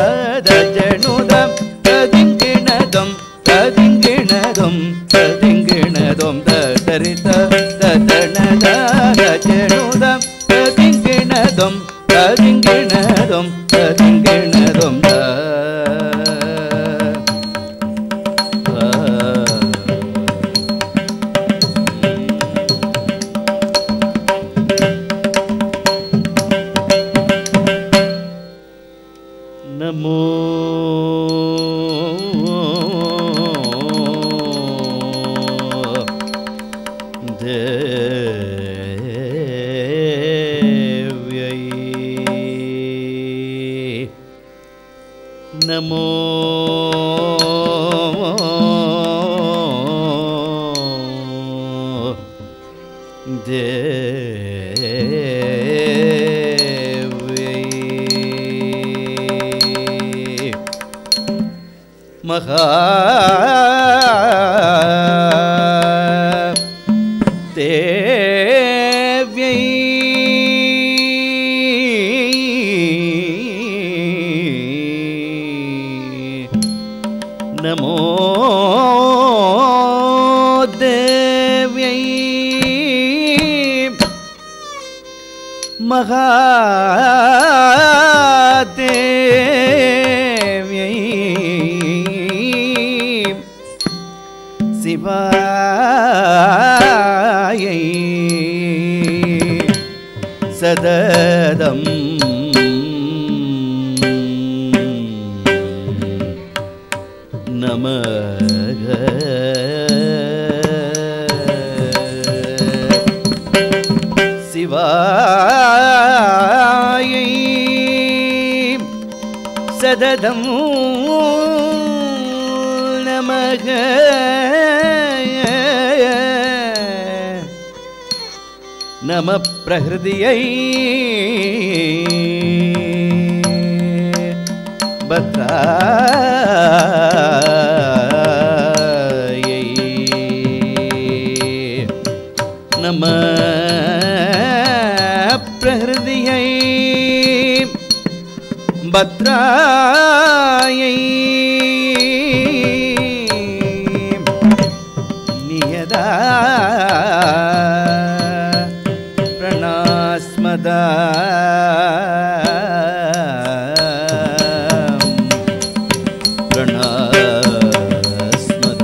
Speaker 6: ದಜಣುದ ತದಿಂಗಿಣದಂ ತದಿಂಗಿಣದಂ ತದಿಂಗಿಣದಂ ದದರಿದ ದದಣದ ದಜಣುದ ತದಿಂಗಿಣದಂ ತದಿಂಗಿಣದಂ ತದಿಂಗಿಣದಂ ನಮೋ ದೇವ್ಯೈ ನಮೋ ಮಹಾ ದೇವ್ಯೈ ನಮೋ ದೇವ್ಯೈ ಮಹಾದೇವ್ಯೈ ಶಿವಾಯೈ ಸದದಂ ನಮಃ ಶಿವಾಯೈ ಸದದಂ ನಮಃ ನಮ ಪ್ರಹೃದಿಯೈ ಭದ್ರಾಯೈ ನಮ ಪ್ರಹೃದಿಯೈ ಭದ್ರಾಯೈ ನಿಯದಾ ಪ್ರಣಾಸ್ಮದ ಪ್ರಣಾಸ್ಮದ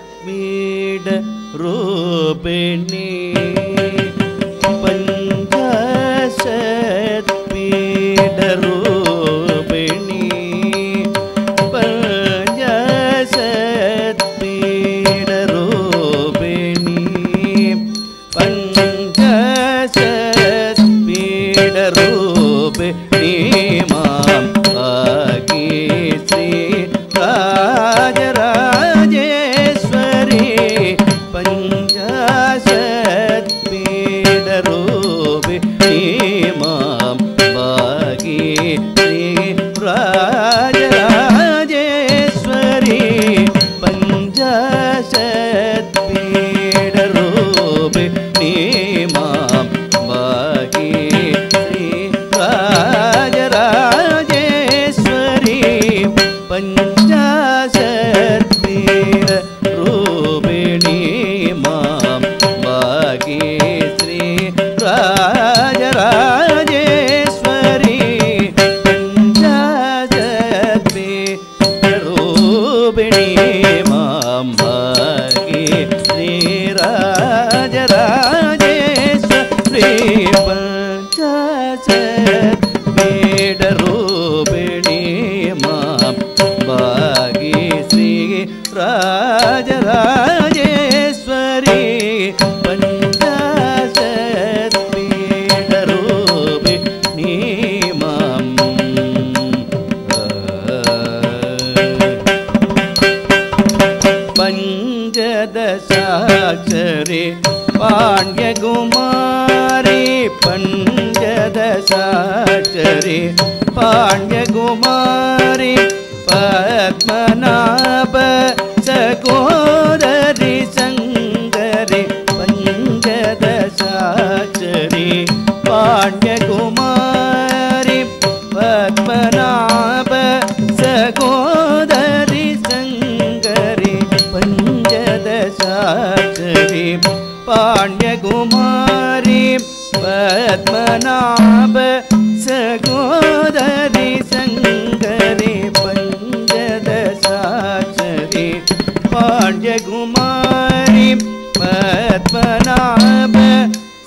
Speaker 6: पंचशत्मीड रूपिणी पंचशत्मीड रूपिणी पंचशत्मीड रूपिणी पंचशत्मीड रूपिणी मां आगे श्री राजराजेश्वरी पञ्चाशत्पीठरूपिणी मां पञ्चदशाक्षरी पाण्ड्यकुमारी पञ्चदशाक्षरी पाण्ड्यकुमारी पद्मनाभ सकोदरि शङ्करि पञ्चदशाक्षरी पाण्ड्यकुमारी पद्मनाभ सकोदरि शङ्करि पञ्चदशाक्षरी पाण्ड्यकुमारी पद्मनाभ सकोदरि शङ्करि पञ्चदशाक्षरी पाण्ड्यकुमारी पद्मनाभ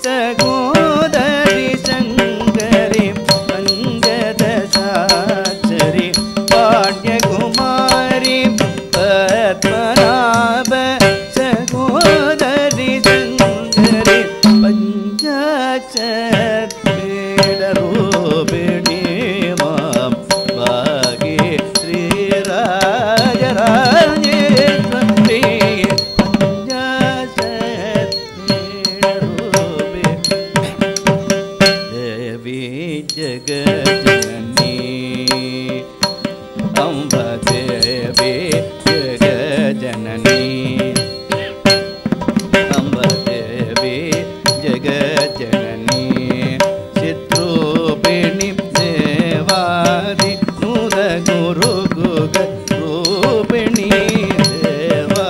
Speaker 6: सकोदरि शङ्करि पञ्चदशाक्षरी पाण्ड्यकुमारी पद्मनाभ सकोदरि शङ्करि पञ्चाशत्पीठरूपिणी मां भागे श्रीराजराजेश्वरी पञ्चाशत्पीठरूपिणी देवी जगज्जननी अम्ब देवी जगज्जननी अम्ब देवी जगज्जननी चित्रूपिणी देवादि नूद गुरु गुग रूपिणी देवा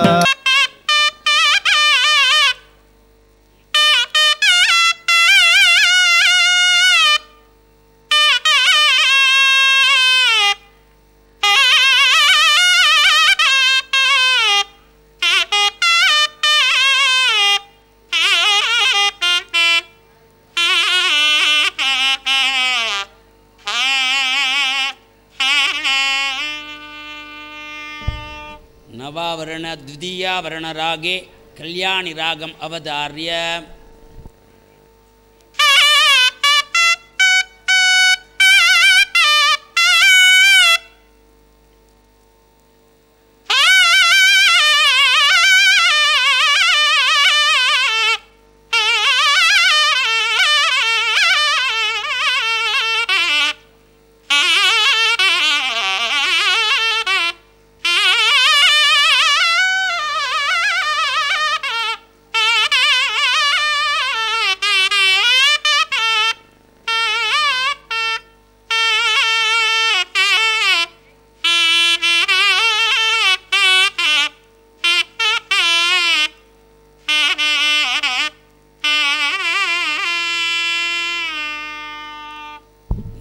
Speaker 1: नवावरण द्वितीयावरण रागे कल्याणी रागम अवधार्य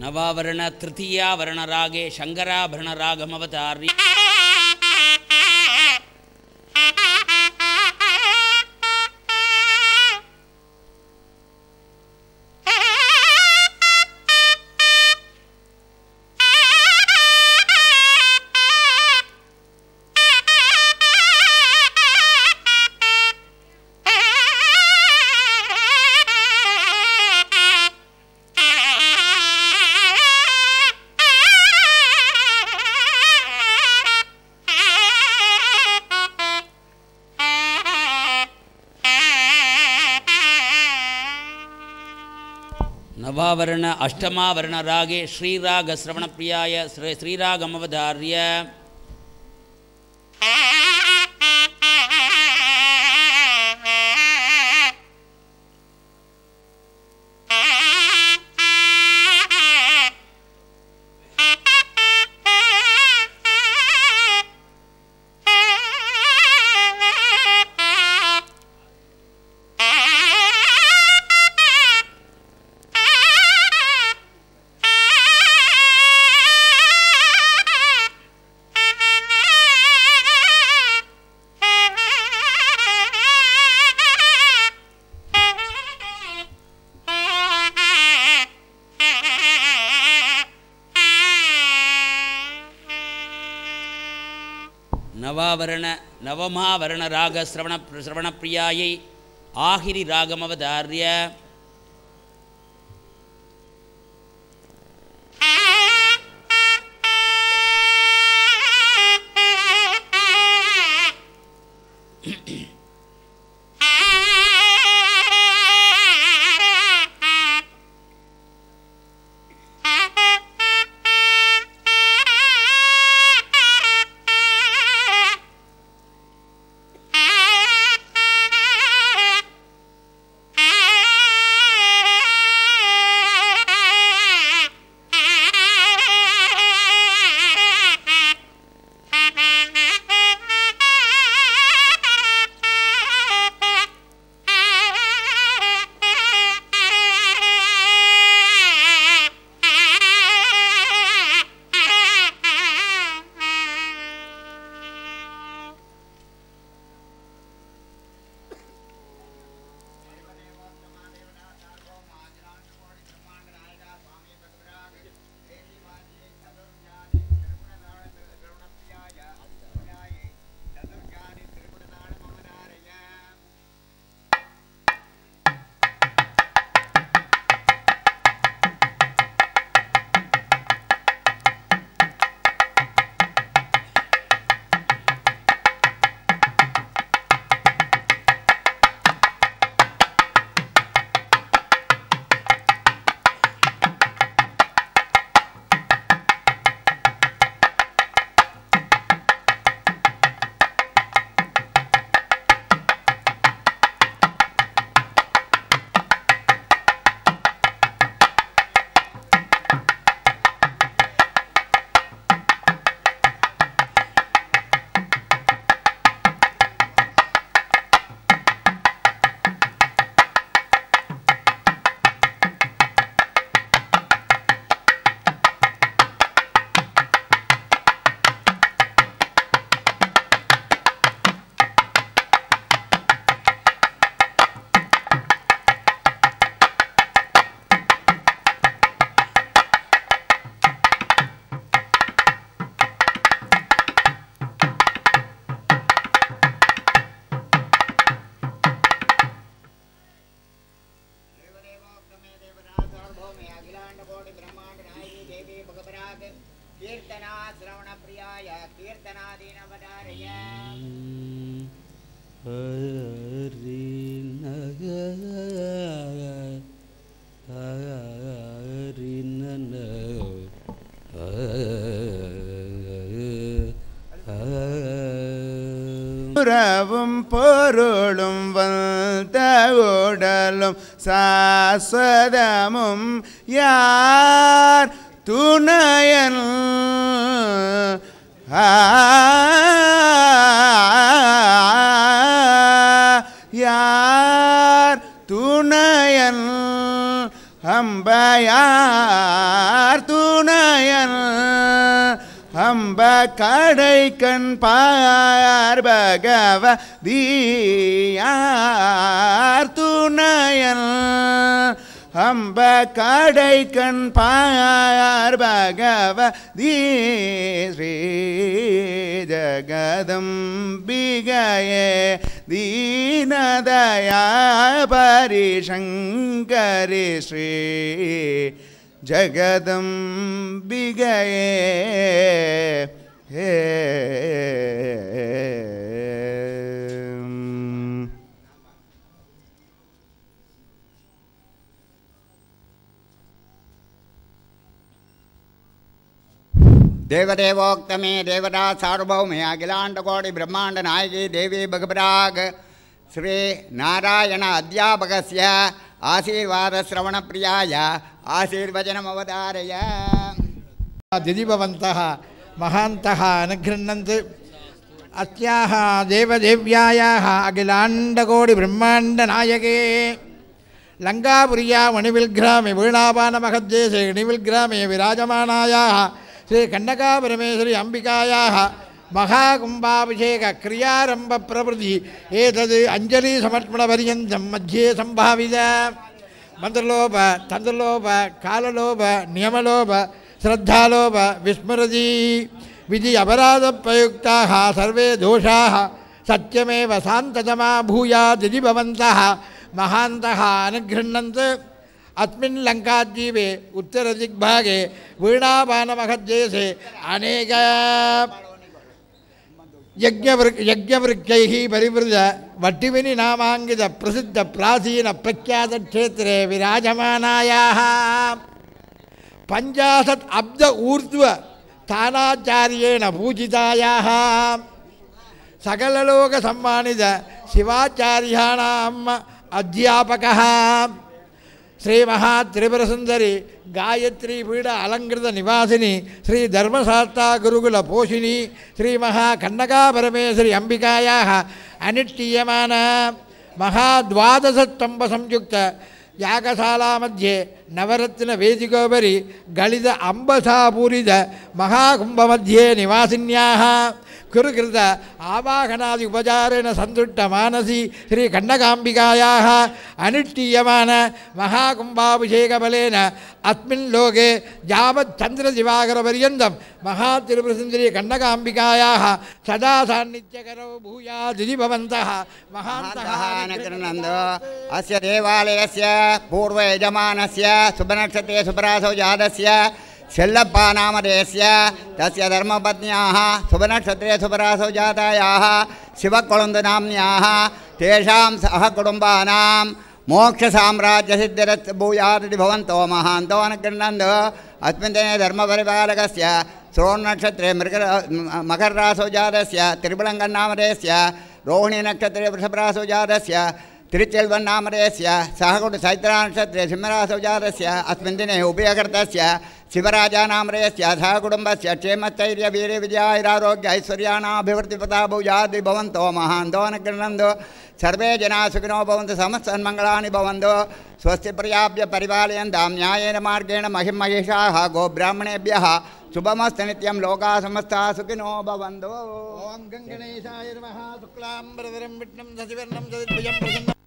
Speaker 1: नवावरण तृतीयावरण रागे शंकराभरण रागम अवतार्य नवावरण अष्टमावरण रागे श्रीराग श्रवण प्रियाय श्रीरागम अवधार्य நவமாவரண ராக சிரவணப்பிரியாயை ஆகிரி ராகமவதாரிய
Speaker 7: कीर्तना श्रवण प्रियाय कीर्तनादीनवदारय
Speaker 4: உறவும் பொருளும் வந்த உடலும் சாஸ்வதமும் யார் துணையன் யார் துணையன் அம்பையார் துணையன் அம்ப கடை கண் பார் பகவதியார் துணையன் அம்ப கடை கண் பார் பகவதி ஸ்ரீ ஜகதம்பிகையே தீனதயா பரிசங்கரி ஸ்ரீ ஜகதம்பிகையே
Speaker 7: देवदेवोक्तमे देवता सार्वभौमे अखिलाण्डकोटि ब्रह्माण्ड नायकी देवी भगवराग श्री नारायण अध्यापकस्य आशीर्वाद श्रवण प्रियाय आशीर्वचनमवतारय
Speaker 3: दिदिभवन्तः महान्तः अनुगृह्णन्तु अस्याः देवदेव्यायाः अखिलाण्डकोटि ब्रह्माण्ड नायके लङ्कापुर्या मणिविल्ग्रामे वीणापानमहद्देशे मणिविल्ग्रामे विराजमानायाः श्री कन्नकापरमेश्वरी अंबिकायाः महाकुंभाभिषेक क्रियारंभ प्रभृति एतद् अंजलि समर्पण पर्यन्तं मध्ये संभावित मंत्रलोभ तंत्रलोभ काललोभ नियमलोभ श्रद्धालोभ विस्मृति विधि अपराधप्रयुक्ताः सर्वे दोषाः सत्यमेव शान्ततमा भूयादिति भवन्तः महान्तः अनुगृह्णन्त् अस्मिन् लङ्काद्वीपे उत्तरदिग्भागे वीणापानमहद्देशे अनेक यज्ञवृक्षैः परिवृत वट्टिविनि नामाङ्कित प्रसिद्ध प्राचीन प्रख्यातक्षेत्रे विराजमानायाः 50 अब्द ऊर्ध्व स्थानाचार्येण पूजितायाः सकललोक सम्मानित शिवाचार्याणाम् अध्यापकः श्री महा त्रिपुरसुंदरी गायत्री पीठ अलंकृत निवासिनी श्री धर्मशास्त्रा गुरुकुल पोषिणी श्री महा कन्नका परमेश्वरी अंबिकायाः अनुष्ठीयमान महाद्वादशस्तंभ संयुक्त यागशाला मध्ये नवरत्न वेदिकोपरि गलित अंबसापूरित महाकुंभ मध्ये निवासिन्याः कुरुकृत आवाहनादि उपचारेण संतुष्ट मानसी श्री कन्नकाम्बिकायाः अनुष्ठीयमान महाकुंभाभिषेकबलेन अस्मिन् लोके यावत् चन्द्रदिवाकरपर्यन्तं महात्रिपुरसुन्दरी कन्नकाम्बिकायाः सदा सान्निध्यकरो भूयादिति भवन्तः महान्तः
Speaker 7: नन्दो अस्य देवालयस्य पूर्वयजमानस्य शुभनक्षत्रे शुभरासौ जातस्य शेल्लप्पा नामधेयस्य तस्य धर्मपत्न्याः शुभनक्षत्रे शुभरासौ जातायाः शिवकोळुन्दनाम्न्याः तेषां सहकुटुम्बानां मोक्षसाम्राज्यसिद्धिरस्तु भूयादिति भवन्तो महान्तो अनुगृह्णन्तु अस्मिन् दिने धर्मपरिपालकस्य श्रोणनक्षत्रे मकररासौ जातस्य त्रिपुलङ्गन्नामधेयस्य रोहिणीनक्षत्रे वृषभरासौ जातस्य तिरुचेल्वन्नामधेयस्य सहकुटुचैत्रानक्षत्रे सिंहरासौ जातस्य अस्मिन् दिने उभयकर्तस्य शिवराजानामधेयस्य सहकुटुम्बस्य क्षेमस्थैर्य वीर्यविजयायुरारोग्य ऐश्वर्याणाभिवृद्धिपथा भूयादि भवन्तो महान्तो अनुगृह्णन्तु सर्वे जनाः सुखिनो भवन्तु समस्तन्मङ्गलानि भवन्तु स्वस्ति प्रजाभ्यः परिपालयन्तां न्यायेन मार्गेण महिमहेशाः गोब्राह्मणेभ्यः शुभमस्तु नित्यं लोकाः समस्ताः सुखिनो भवन्तु।
Speaker 3: ओम गङ्गणेशाय नमः। शुक्लाम्बरधरं विष्णुं शशिवर्णं चतुर्भुजं प्रसन्नं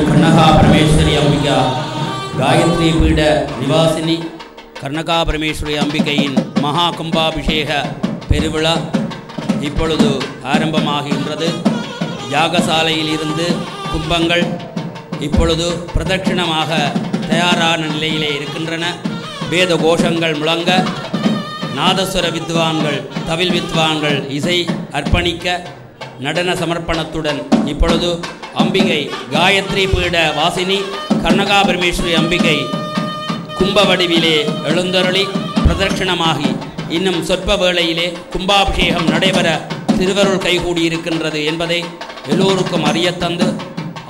Speaker 1: कन्नका परमेश्वरी अंबिका गायत्री पीठ निवासिनी கர்ணகா பரமேஸ்வரி அம்பிகையின் மகா கும்பாபிஷேக பெருவிழா இப்பொழுது ஆரம்பமாகின்றது. யாகசாலையில் இருந்து கும்பங்கள் இப்பொழுது பிரதட்சிணமாக தயாரான நிலையிலே இருக்கின்றன. வேத கோஷங்கள் முழங்க நாதஸ்வர வித்வான்கள் தவில் வித்வான்கள் இசை அர்ப்பணிக்க நடன சமர்ப்பணத்துடன் இப்பொழுது அம்பிகை காயத்ரி பீட வாசினி கர்ணகா பரமேஸ்வரி அம்பிகை கும்ப வடிவிலே எழுந்தருளி பிரதட்சிணமாகி இன்னும் சொற்ப வேளையிலே கும்பாபிஷேகம் நடைபெற திருவருள் கைகூடியிருக்கின்றது என்பதை எல்லோருக்கும் அறியத்தந்து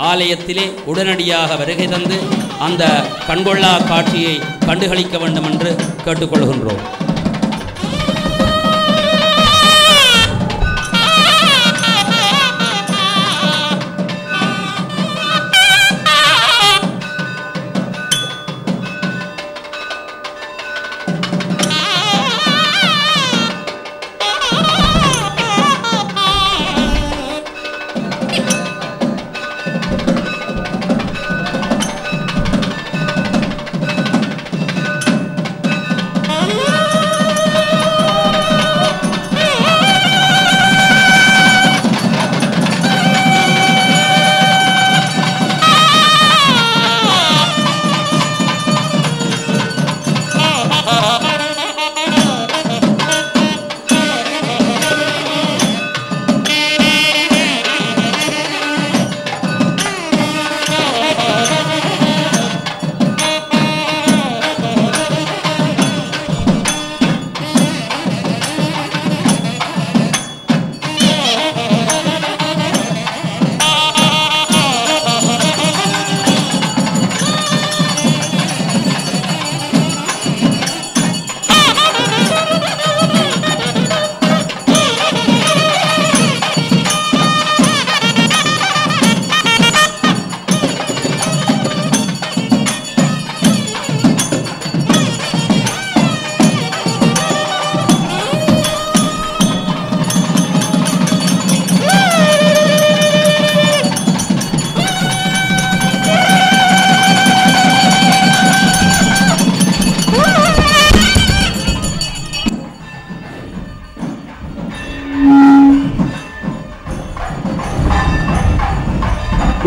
Speaker 1: ஆலயத்திலே உடனடியாக வருகை தந்து அந்த கண்கொள்ளா காட்சியை கண்டுகளிக்க வேண்டும் என்று கேட்டுக்கொள்கின்றோம்.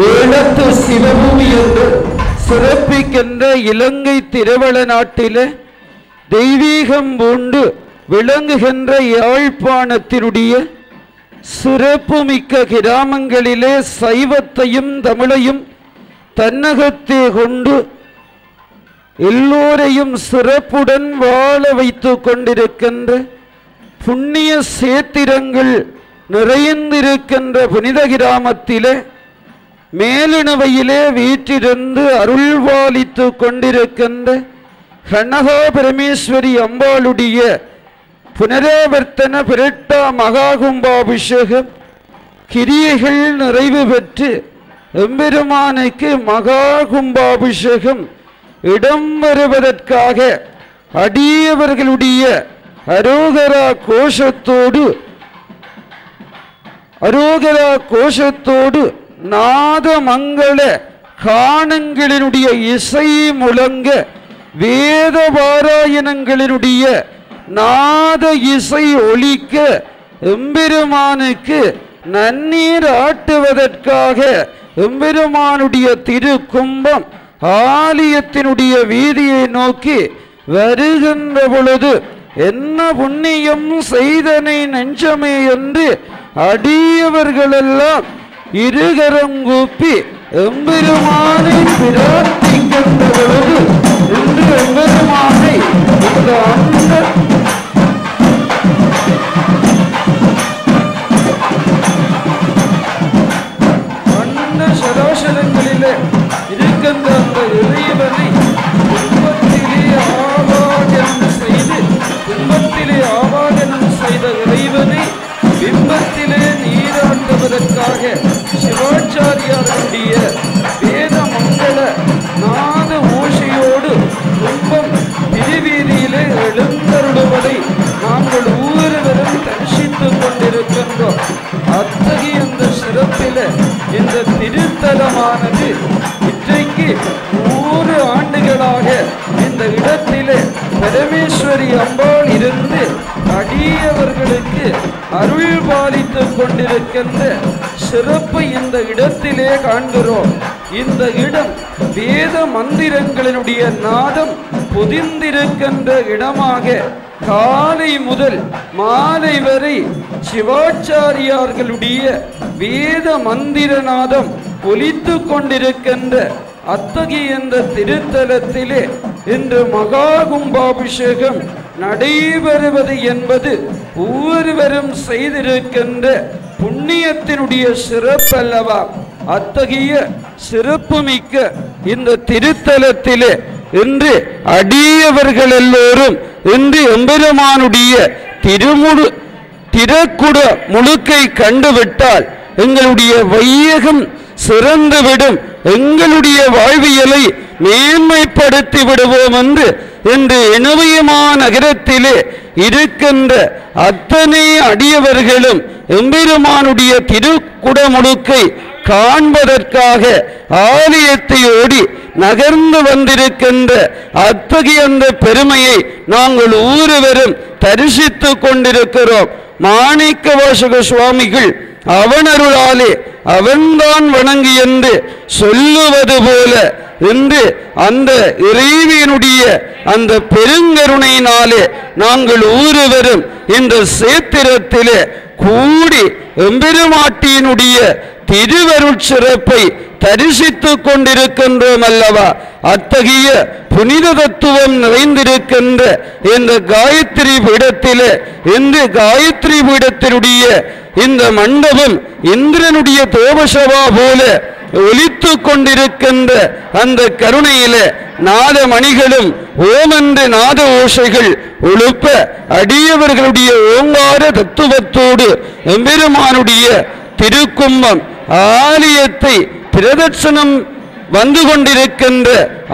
Speaker 8: ஏழத்து சிவபூமி என்று சிறப்பிக்கின்ற இலங்கை திருவள நாட்டிலே தெய்வீகம் பூண்டு விளங்குகின்ற யாழ்ப்பாணத்தினுடைய சிறப்புமிக்க கிராமங்களிலே சைவத்தையும் தமிழையும் தன்னகத்தே கொண்டு எல்லோரையும் சிறப்புடன் வாழ வைத்து கொண்டிருக்கின்ற புண்ணிய சேத்திரங்கள் நிறைந்திருக்கின்ற புனித கிராமத்திலே மேலினவையிலே வீற்றிருந்து அருள்வாளித்து கொண்டிருக்கின்ற கனகா பரமேஸ்வரி அம்பாளுடைய புனராவர்த்தன பிரட்டா மகாகும்பாபிஷேகம் கிரியைகள் நிறைவு பெற்று எம்பெருமானுக்கு மகாகும்பாபிஷேகம் இடம் வருவதற்காக அடியவர்களுடைய அரோகரா கோஷத்தோடு நாதமங்கள காணங்களினுடைய இசை முழங்க வேத பாராயணங்களினுடைய நாத இசை ஒலிக்க எம்பெருமானுக்கு நன்னீர் ஆட்டுவதற்காக எம்பெருமானுடைய திருக்கும்பம் ஆலயத்தினுடைய வீதியை நோக்கி வருகின்ற பொழுது என்ன புண்ணியம் செய்தனை நெஞ்சமே என்று அடியவர்களெல்லாம் இருகரங்கூப்பி எம்பெருமானை பிரார்த்திக்கின்ற பொழுது இன்று எம்பெருமானை இந்த அண்ட சராசரங்களிலே இருக்கின்ற அந்த இறைவனை துன்பத்திலே ஆவாகனம் செய்த இறைவனை பிம்பத்திலே நீராட்டுவதற்காக சிவாச்சாரியாருடைய வேத மங்கள நாத ஓசையோடு துன்பம் திருவீதியிலே எழுந்தருளுவதை நாங்கள் ஒவ்வொருவரும் தரிசித்துக் கொண்டிருக்கின்றோம். அத்தகைய அந்த சிறப்பில இந்த திருத்தலமானது இன்றைக்கு 100 ஆண்டுகளாக இந்த இடத்திலே பரமேஸ்வரி அம்பாள் இருந்து அடியவர்களுக்கு அருள் பாலித்துக் கொண்டிருக்கின்ற சிறப்பு இந்த இடத்திலே காண்கிறோம். இந்த இடம் வேத மந்திரங்களினுடைய நாதம் பொதிந்திருக்கின்ற இடமாக காலை முதல் மாலை வரை சிவாச்சாரியார்களுடைய வேத மந்திர நாதம் ஒலித்து கொண்டிருக்கின்ற அத்தகைய இந்த திருத்தலத்திலே இன்று மகா கும்பாபிஷேகம் நடைபெறுவது என்பது ஒவ்வொருவரும் செய்திருக்கின்ற புண்ணியத்தினுடைய சிறப்பல்லவா. அத்தகைய சிறப்புமிக்க இந்த திருத்தலத்திலே இன்று அடியவர்கள் எல்லோரும் இன்று எம்பெருமானுடைய திறக்குட முழுக்கை கண்டுவிட்டால் எங்களுடைய வையகம் சிறந்துவிடும், எங்களுடைய வாழ்வியலை மேன்மைப்படுத்தி விடுவோம் என்று இன்று இணுவயமா நகரத்திலே இருக்கின்ற அத்தனை அடியவர்களும் எம்பெருமானுடைய திருக்குடமுழுக்கை காண்பதற்காக ஆலயத்தை ஓடி நகர்ந்து வந்திருக்கின்ற அத்தகைய அந்த பெருமையை நாங்கள் ஒவ்வொருவரும் தரிசித்துக் கொண்டிருக்கிறோம். மாணிக்க வாசக சுவாமிகள் அவனருளாலே அவன்தான் வணங்கி என்று சொல்லுவது போல இன்று அந்த இறைவனுடைய அந்த பெருங்கருணையினாலே நாங்கள் ஒவ்வொருவரும் இந்த சேத்திரத்திலே கூடி எம்பெருமாட்டியினுடைய திருவருட் சிறப்பை தரிசித்துக் கொண்டிருக்கின்றோம் அல்லவா. அத்தகைய புனித தத்துவம் நிறைந்திருக்கின்ற இந்த காயத்ரி பீடத்திலே இன்று காயத்ரி பீடத்தினுடைய இந்த மண்டபம் இந்திரனுடைய தோபசபா போல ஒலித்து கொண்டிருக்கின்ற அந்த கருணையிலே நாதமணிகளும் ஓமென்று நாத ஓசைகள் ஒழுப்ப அடியவர்களுடைய ஓங்கார தத்துவத்தோடு எம்பெருமானுடைய திருக்கும்பம் ஆலயத்தை பிரதட்சணம் வந்து கொண்டிருக்கின்ற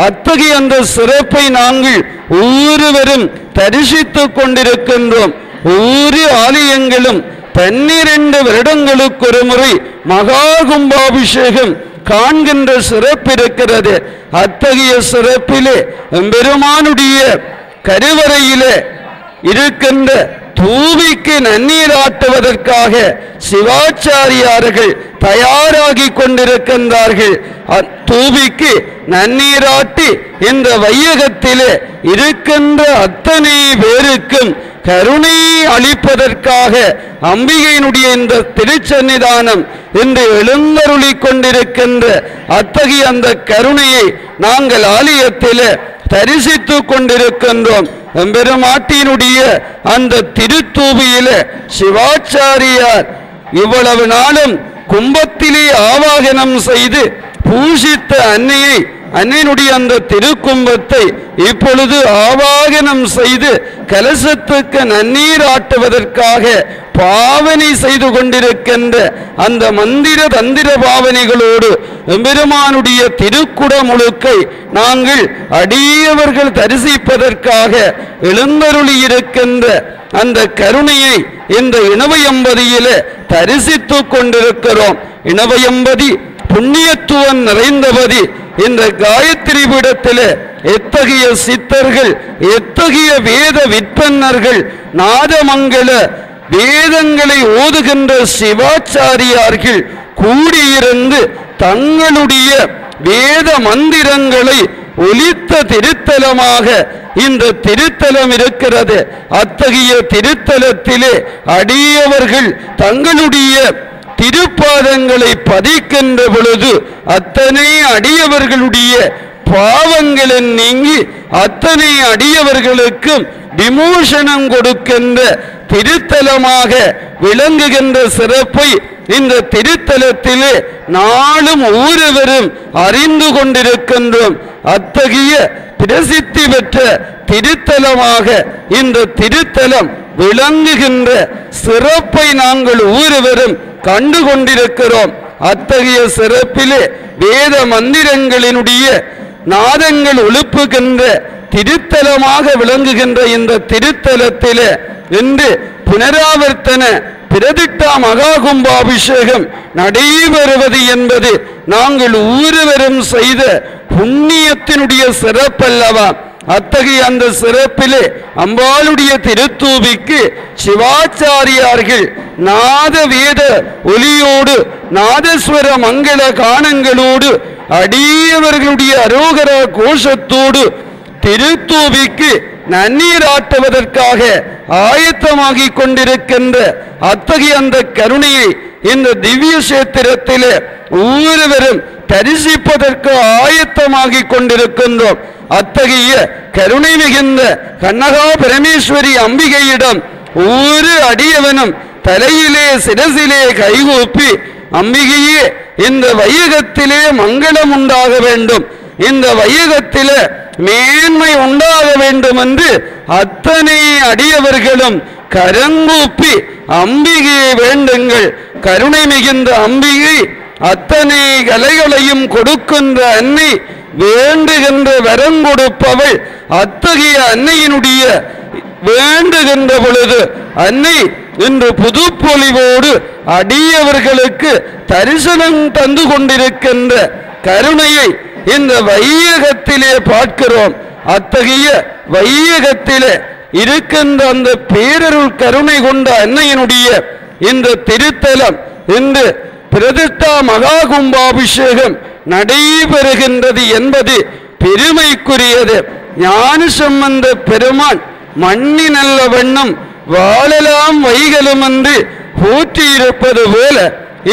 Speaker 8: அத்தகைய அந்த சிறப்பை நாங்கள் ஒவ்வொருவரும் தரிசித்துக் கொண்டிருக்கின்றோம். ஒவ்வொரு ஆலயங்களும் 12 வருடங்களுக்கு ஒரு முறை மகா கும்பாபிஷேகம் காண்கின்ற சிறப்பு இருக்கிறது. அத்தகைய சிறப்பிலே எம்பெருமானுடைய கருவறையிலே இருக்கின்ற தூவிக்கு நன்னீராட்டுவதற்காக சிவாச்சாரியார்கள் தயாராகி கொண்டிருக்கின்றார்கள். தூவிக்கு நன்னீராட்டி இந்த வையகத்திலே இருக்கின்ற அத்தனை பேருக்கும் கருணை அளிப்பதற்காக அம்பிகையினுடைய இந்த திருச்சன்னிதானம் இன்று எழுந்தருளி கொண்டிருக்கின்ற அத்தகைய அந்த கருணையை நாங்கள் ஆலயத்திலே தரிசித்துக் கொண்டிருக்கின்றோம். எம்பெருமாட்டியினுடைய அந்த திருத்தூவியில சிவாச்சாரியார் இவ்வளவு நாளும் கும்பத்திலே ஆவாகனம் செய்து பூஜித்த அன்னையினுடைய அந்த திருக்கும்பத்தை இப்பொழுது ஆவாகனம் செய்து கலசத்துக்கு நன்னீர் ஆட்டுவதற்காக பாவனை செய்து கொண்டிருக்கின்ற அந்த மந்திர தந்திர பாவனைகளோடு எம்பெருமானுடைய திருக்குட முழுக்கை நாங்கள் அடியவர்கள் தரிசிப்பதற்காக எழுந்தருளி இருக்கின்ற அந்த கருணையை இந்த இனவயம்பதியிலே தரிசித்துக் கொண்டிருக்கிறோம். இனவயம்பதி புண்ணியத்துவம் நிறைந்தபதி. இந்த காயத்ரி பீடத்திலே எத்தகைய சித்தர்கள், எத்தகைய வேத விற்பன்னர்கள், நாதமங்கள வேதங்களை ஓதுகின்ற சிவாச்சாரியார்கள் கூடியிருந்து தங்களுடைய வேத மந்திரங்களை ஒலித்த திருத்தலமாக இந்த திருத்தலம் இருக்கிறது. அத்தகைய திருத்தலத்திலே அடியவர்கள் தங்களுடைய திருப்பாதங்களை பதிக்கின்ற பொழுது அத்தனை அடியவர்களுடைய பாவங்களின் நீங்கி அத்தனை அடியவர்களுக்கும் விமோசனம் கொடுக்கின்ற திருத்தலமாக விளங்குகின்ற சிறப்பை இந்த திருத்தலத்திலே நாளும் ஒவ்வொருவரும் அறிந்து கொண்டிருக்கின்றோம். அத்தகைய பிரசித்தி பெற்ற திருத்தலமாக இந்த திருத்தலம் விளங்குகின்ற சிறப்பை நாங்கள் ஒவ்வொருவரும் கண்டு கொண்டிருக்கிறோம். அத்தகைய சிறப்பிலே வேத மந்திரங்களினுடைய நாதங்கள் ஒழுப்புகின்ற திருத்தலமாக விளங்குகின்ற இந்த திருத்தலத்திலே இன்று புனராவர்த்தன பிரதிட்டா மகா கும்பாபிஷேகம் நடைபெறுவது என்பது நாங்கள் ஒவ்வொருவரும் செய்த புண்ணியத்தினுடைய சிறப்பல்லவா. அத்தகைய அந்த சிறப்பிலே அம்பாளுடைய திருத்தூவிக்கு சிவாச்சாரியார்கள் நாத வேத ஒலியோடு நாதஸ்வர மங்கள கானங்களோடு அடியவர்களுடைய அரோகரா கோஷத்தோடு திருத்தூவிக்கு நன்னீராட்டுவதற்காக ஆயத்தமாகி கொண்டிருக்கின்ற அத்தகைய அந்த கருணையை இந்த திவ்ய சேத்திரத்திலே ஒவ்வொருவரும் தரிசிப்பதற்கு ஆயத்தமாகி கொண்டிருக்கின்றோம். அத்தகைய கருணை மிகுந்த கண்ணகா பரமேஸ்வரி அம்பிகையிடம் ஒவ்வொரு அடியவனும் தலையிலே சிரசிலே கைகூப்பி, அம்பிகையே இந்த வையகத்திலே மங்களம் உண்டாக வேண்டும், இந்த வையகத்திலே மேன்மை உண்டாக வேண்டும் என்று அத்தனை அடியவர்களும் கரங்கூப்பி அம்பிகையை வேண்டுங்கள். கருணை மிகுந்த அம்பிகை அத்தனை கலைகளையும் கொடுக்கின்ற அன்னை, வேண்டுகின்ற வரம் கொடுப்பவள். அத்தகைய அன்னையினுடைய வேண்டுகின்ற பொழுது அன்னை இன்று புதுப்பொலிவோடு அடியவர்களுக்கு தரிசனம் தந்து கொண்டிருக்கின்ற கருணையை இந்த வையகத்திலே பார்க்கிறோம். அத்தகைய வையகத்திலே இருக்கின்ற அந்த பேரருள் கருணை கொண்ட அன்னையினுடைய இந்த திருத்தலம் இன்று பிரதிஷ்டா மகா கும்பாபிஷேகம் நடைபெறுகின்றது என்பது பெருமைக்குரியது. ஞான சம்பந்த பெருமான் மண்ணி நல்ல வண்ணம் வாழலாம் வைகளும் என்று போற்றியிருப்பது போல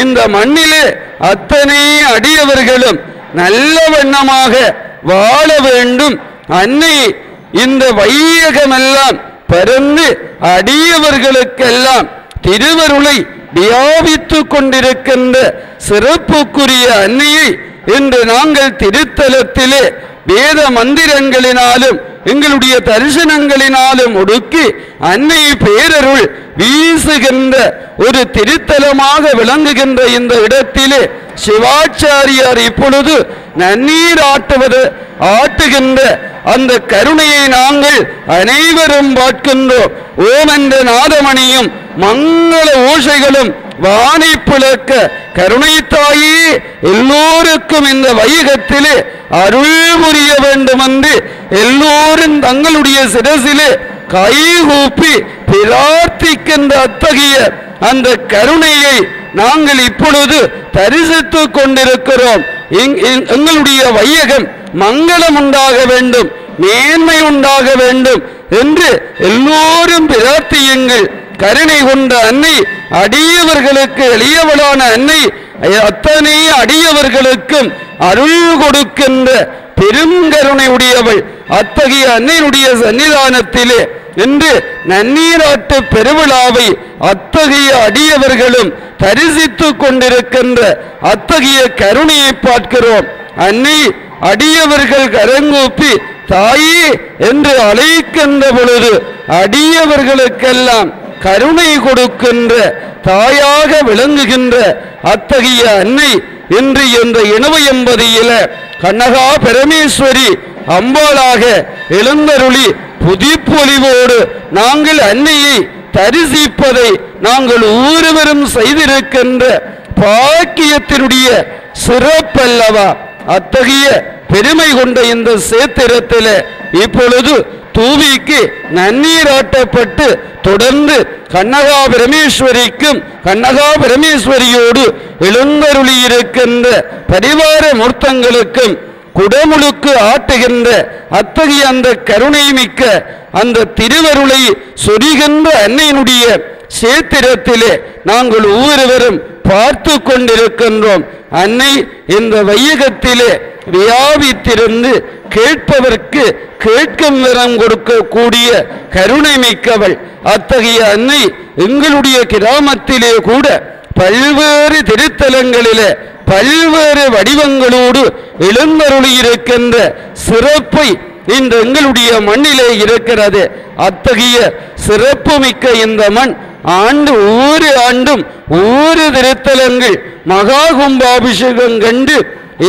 Speaker 8: இந்த மண்ணிலே அத்தனை அடியவர்களும் நல்ல வண்ணமாக வாழ வேண்டும். அன்னை இந்த வையகமெல்லாம் பரந்து அடியவர்களுக்கெல்லாம் திருவருளை வியாபித்துக் கொண்டிருக்கின்ற சிறப்புக்குரிய அன்னையை இன்று நாங்கள் திருத்தலத்திலே வேத மந்திரங்களினாலும் எங்களுடைய தரிசனங்களினாலும் ஒடுக்கி அன்னை பேரருள் வீசுகின்ற ஒரு திருத்தலமாக விளங்குகின்ற இந்த இடத்திலே சிவாச்சாரியார் இப்பொழுது நன்னீர் ஆட்டுகின்ற அந்த கருணையை நாங்கள் அனைவரும் பார்க்கின்றோம். ஓம் என்ற நாதமணியும் மங்கள ஓசைகளும் வானை பிளக்க கருணை தாயே எல்லோருக்கும் இந்த வையகத்திலே அருள் புரிய வேண்டும் என்று எல்லோரும் தங்களுடைய சிரசிலே கைகூப்பி பிரார்த்திக்கின்ற அத்தகைய அந்த கருணையை நாங்கள் இப்பொழுது தரிசித்துக் கொண்டிருக்கிறோம். எங்களுடைய வையகம் மங்களம் உண்டாக வேண்டும், மேன்மை உண்டாக வேண்டும் என்று எல்லோரும் பிரார்த்தியுங்கள். கருணை கொண்ட அன்னை, அடியவர்களுக்கு எளியவளான அன்னை, அத்தனை அடியவர்களுக்கும் அருள் கொடுக்கின்ற பெருங்கருணை உடையவள். அத்தகைய அன்னையினுடைய சன்னிதானத்திலே இன்று நன்னீராட்டு பெருவிழாவை அத்தகைய அடியவர்களும் தரிசித்துக் கொண்டிருக்கின்ற அத்தகைய கருணையை பார்க்கிறோம். அன்னை அடியவர்கள் கரங்கூப்பி தாயே என்று அழைக்கின்ற பொழுது அடியவர்களுக்கெல்லாம் கருணை கொடுக்கின்ற தாயாக விளங்குகின்ற அத்தகைய அன்னை இன்று இந்த இணுவையம்பதியில கண்ணகா பரமேஸ்வரி அம்பாளாக எழுந்தருளி புதிப்பொலிவோடு நாங்கள் அன்னையை தரிசிப்பதை நாங்கள் ஒவ்வொருவரும் செய்திருக்கின்ற பாக்கியத்தினுடைய சிறப்பல்லவா. அத்தகைய பெருமை கொண்ட இந்த சேத்திரத்தில் இப்பொழுது தூவிக்கு நன்னீராட்டப்பட்டு தொடர்ந்து கண்ணகா பரமேஸ்வரிக்கும் கண்ணகா பரமேஸ்வரியோடு எழுந்தருளி இருக்கின்ற பரிவார மூர்த்தங்களுக்கும் குடமுழுக்கு ஆட்டுகின்ற அத்தகைய அந்த கருணை மிக்க அந்த திருவருளை சொரிகின்ற அன்னையினுடைய சேத்திரத்திலே நாங்கள் ஒவ்வொருவரும் பார்த்து கொண்டிருக்கின்றோம். அன்னை இந்த வையகத்திலே வியாபித்திருந்து கேட்பதற்கு கேட்கும் வரம் கொடுக்கக்கூடிய கருணை மிக்கவள். அத்தகைய அன்னை எங்களுடைய கிராமத்திலே கூட பல்வேறு திருத்தலங்களிலே பல்வேறு வடிவங்களோடு எழுந்தருளி இருக்கின்ற சிறப்பை இந்த எங்களுடைய மண்ணிலே இருக்கிறது. அத்தகைய சிறப்பு மிக்க இந்த மண் ஆண்டு ஒவ்வொரு ஆண்டும் ஒவ்வொரு திருத்தலங்கள் மகா கும்பாபிஷேகம் கண்டு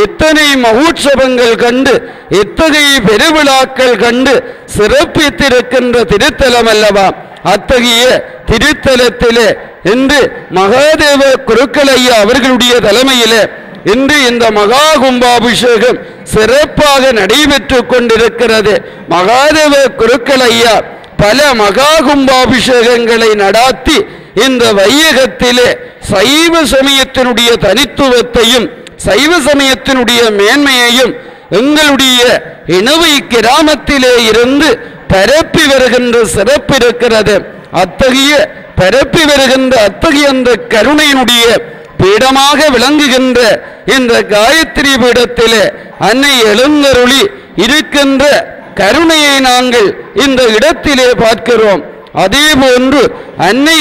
Speaker 8: எத்தனை மகோற்சவங்கள் கண்டு எத்தகைய பெருவிழாக்கள் கண்டு சிறப்பித்திருக்கின்ற திருத்தலம் அல்லவா. அத்தகைய திருத்தலத்திலே இன்று மகாதேவ குருக்களையா அவர்களுடைய தலைமையிலே இன்று இந்த மகா கும்பாபிஷேகம் சிறப்பாக நடைபெற்று கொண்டிருக்கிறது. மகாதேவ குருக்களையா பல மகா கும்பாபிஷேகங்களை நடாத்தி இந்த வையகத்திலே சைவ சமயத்தினுடைய தனித்துவத்தையும் சைவ சமயத்தினுடைய மேன்மையையும் எங்களுடைய இணுவை கிராமத்திலே இருந்து பரப்பி வருகின்ற சிறப்பு இருக்கிறது. அத்தகைய பரப்பி வருகின்ற அத்தகைய அந்த கருணையினுடைய பீடமாக விளங்குகின்ற இந்த காயத்ரி பீடத்திலே அன்னை எழுந்தருளி இருக்கின்ற கருணையை நாங்கள் இந்த இடத்திலே பார்க்கிறோம். அதே போன்று அன்னை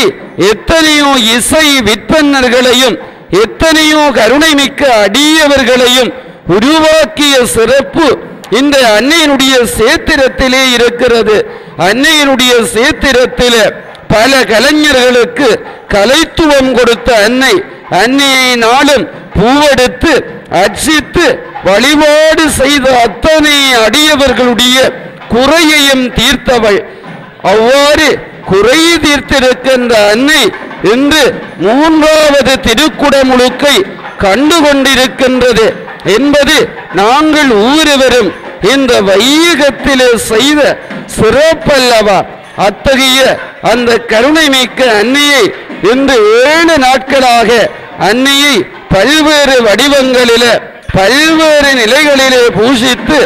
Speaker 8: எத்தனையோ இசை விற்பனர்களையும் எத்தனையோ கருணை மிக்க அடியவர்களையும் உருவாக்கிய சிறப்பு இந்த அன்னையினுடைய சேத்திரத்திலே இருக்கிறது. அன்னையினுடைய சேத்திரத்திலே பல கலைஞர்களுக்கு கலைத்துவம் கொடுத்த அன்னை, அன்னையை நாளும் பூவெடுத்து அர்ச்சித்து வழிபாடு செய்த அத்தனை அடியவர்களுடைய குறையையும் தீர்த்தவள். அவ்வாறு குறை தீர்த்திருக்கின்ற அன்னை இன்று மூன்றாவது திருக்குடமுழுக்கை கண்டு கொண்டிருக்கின்றது என்பது நாங்கள் ஒவ்வொருவரும் இந்த வையகத்திலே செய்த சிறப்பல்லவா. அத்தகைய அந்த கருணை மிக்க அன்னையை இன்று 7 நாட்களாக அன்னையை பல்வேறு வடிவங்களிலே பல்வேறு நிலைகளிலே பூஜித்து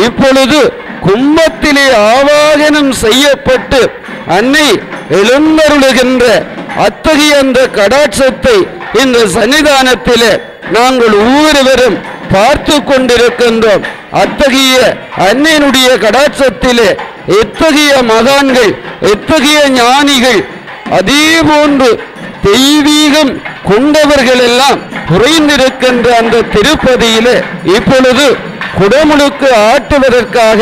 Speaker 8: இப்பொழுது கும்பத்திலே ஆவாகனம் செய்யப்பட்டு அன்னை எழுந்தருளுகின்ற அத்தகைய அந்த கடாட்சத்தை இந்த சன்னிதானத்திலே நாங்கள் ஒவ்வொருவரும் பார்த்து கொண்டிருக்கின்றோம். அத்தகைய அன்னையினுடைய கடாட்சத்திலே எத்தகைய மகான்கள் எத்தகைய ஞானிகள் அதே போன்று தெய்வீகம் கொண்டவர்கள் எல்லாம் குறைந்திருக்கின்ற அந்த திருப்பதியிலே இப்பொழுது குடமுழுக்கு ஆட்டுவதற்காக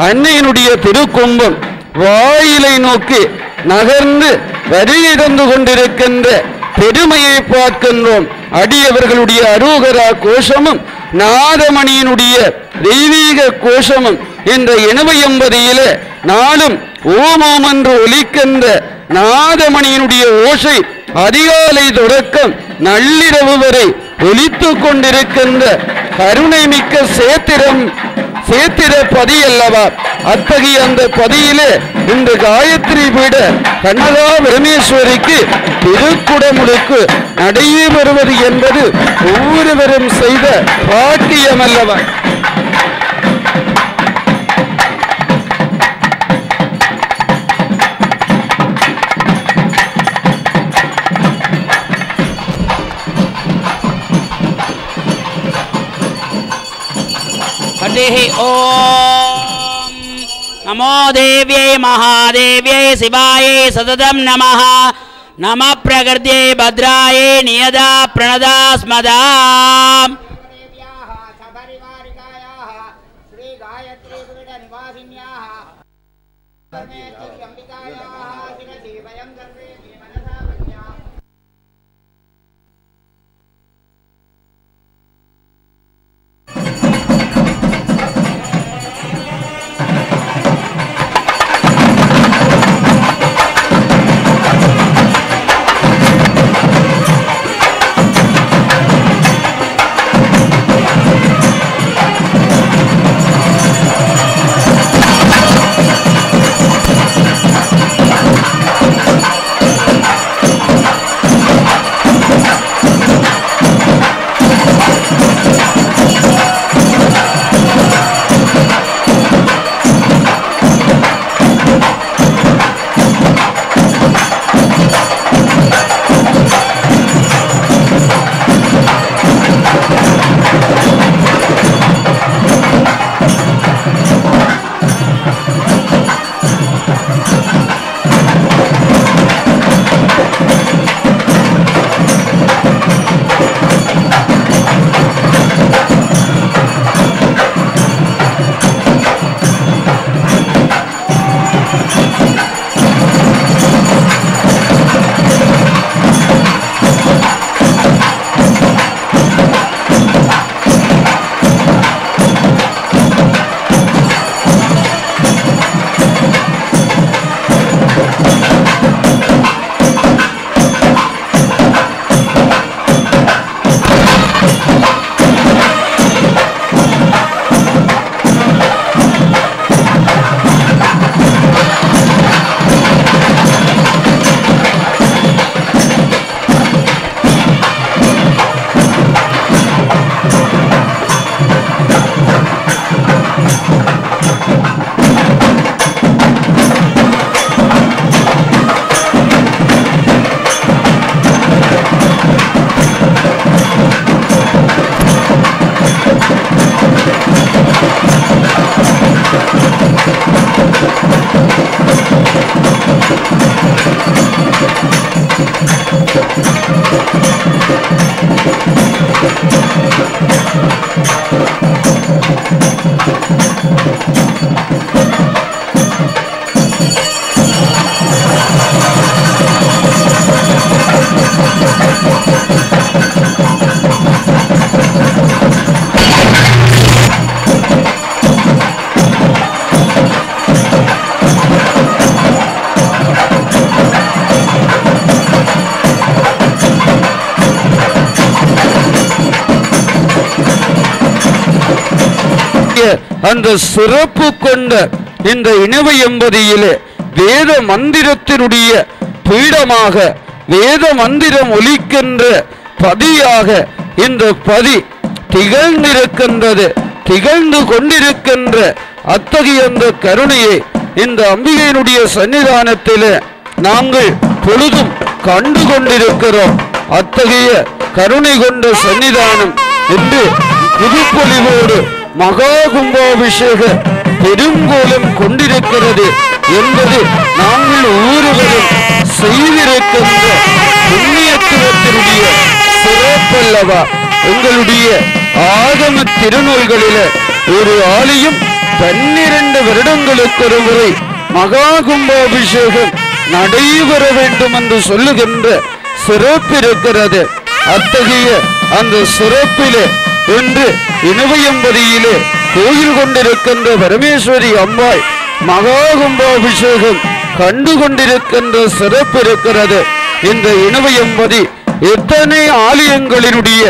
Speaker 8: அன்னையினுடைய திருக்கும்பம் வாயிலை நோக்கி நகர்ந்து வரியிடந்து கொண்டிருக்கின்ற பெருமையை பார்க்கின்றோம். அடியவர்களுடைய அரோகரா கோஷமும் நாதமணியினுடைய தெய்வீக கோஷமும் இந்த இணுவையம்பதியிலே நாளும் ஓமம் என்று ஒலிக்கின்ற நாதமணியினுடைய ஓசை அதிகாலை தொடக்கம் நள்ளிரவு வரை ஒலித்து கொண்டிருக்கின்ற கருணை மிக்க சேத்திர பதி அல்லவா. அத்தகைய அந்த பதியிலே இந்த காயத்ரி பீட கண்ணகா பரமேஸ்வரிக்கு திருக்குடமுழுக்கு நடைபெறுவது என்பது ஒவ்வொருவரும் செய்த பாக்கியம் அல்லவா.
Speaker 1: ओम नमो देव्यै महादेव्यै शिवायै सततं नमः नमः प्रकृत्यै भद्रायै नियदा प्रणदा स्मदा
Speaker 8: அந்த சிறப்பு கொண்ட இந்த இனவு எம்பதியிலே வேத மந்திரத்தினுடைய பீடமாக வேத மந்திரம் ஒலிக்கின்ற பதியாக இந்த பதி திகழ்ந்திருக்கின்றது. திகழ்ந்து கொண்டிருக்கின்ற அத்தகைய அந்த கருணையை இந்த அம்பிகையினுடைய சன்னிதானத்திலே நாங்கள் பொழுதும் கண்டு கொண்டிருக்கிறோம். அத்தகைய கருணை கொண்ட சன்னிதானம் என்று புதுப்பொலிவோடு மகா கும்பாபிஷேக பெருங்கோலம் கொண்டிருக்கிறது என்பது நாங்கள் ஒவ்வொருவரும் செய்திருக்கின்ற புண்ணியத்துவத்தினுடைய சிறப்பல்லவா. எங்களுடைய ஆகம திருநூல்களில ஒரு ஆலயம் 12 வருடங்களுக்கு ஒரு முறை மகா கும்பாபிஷேகம் நடைபெற வேண்டும் என்று சொல்லுகின்ற சிறப்பு இருக்கிறது. அத்தகைய அந்த சிறப்பிலே என்று இனவயம்பதியிலே கோயில் கொண்டிருக்கின்ற பரமேஸ்வரி அம்பாள் மகா கும்பாபிஷேகம் கண்டு கொண்டிருக்கின்ற சிறப்பு இருக்கிறது. இந்த இனவயம்பதி எத்தனை ஆலயங்களினுடைய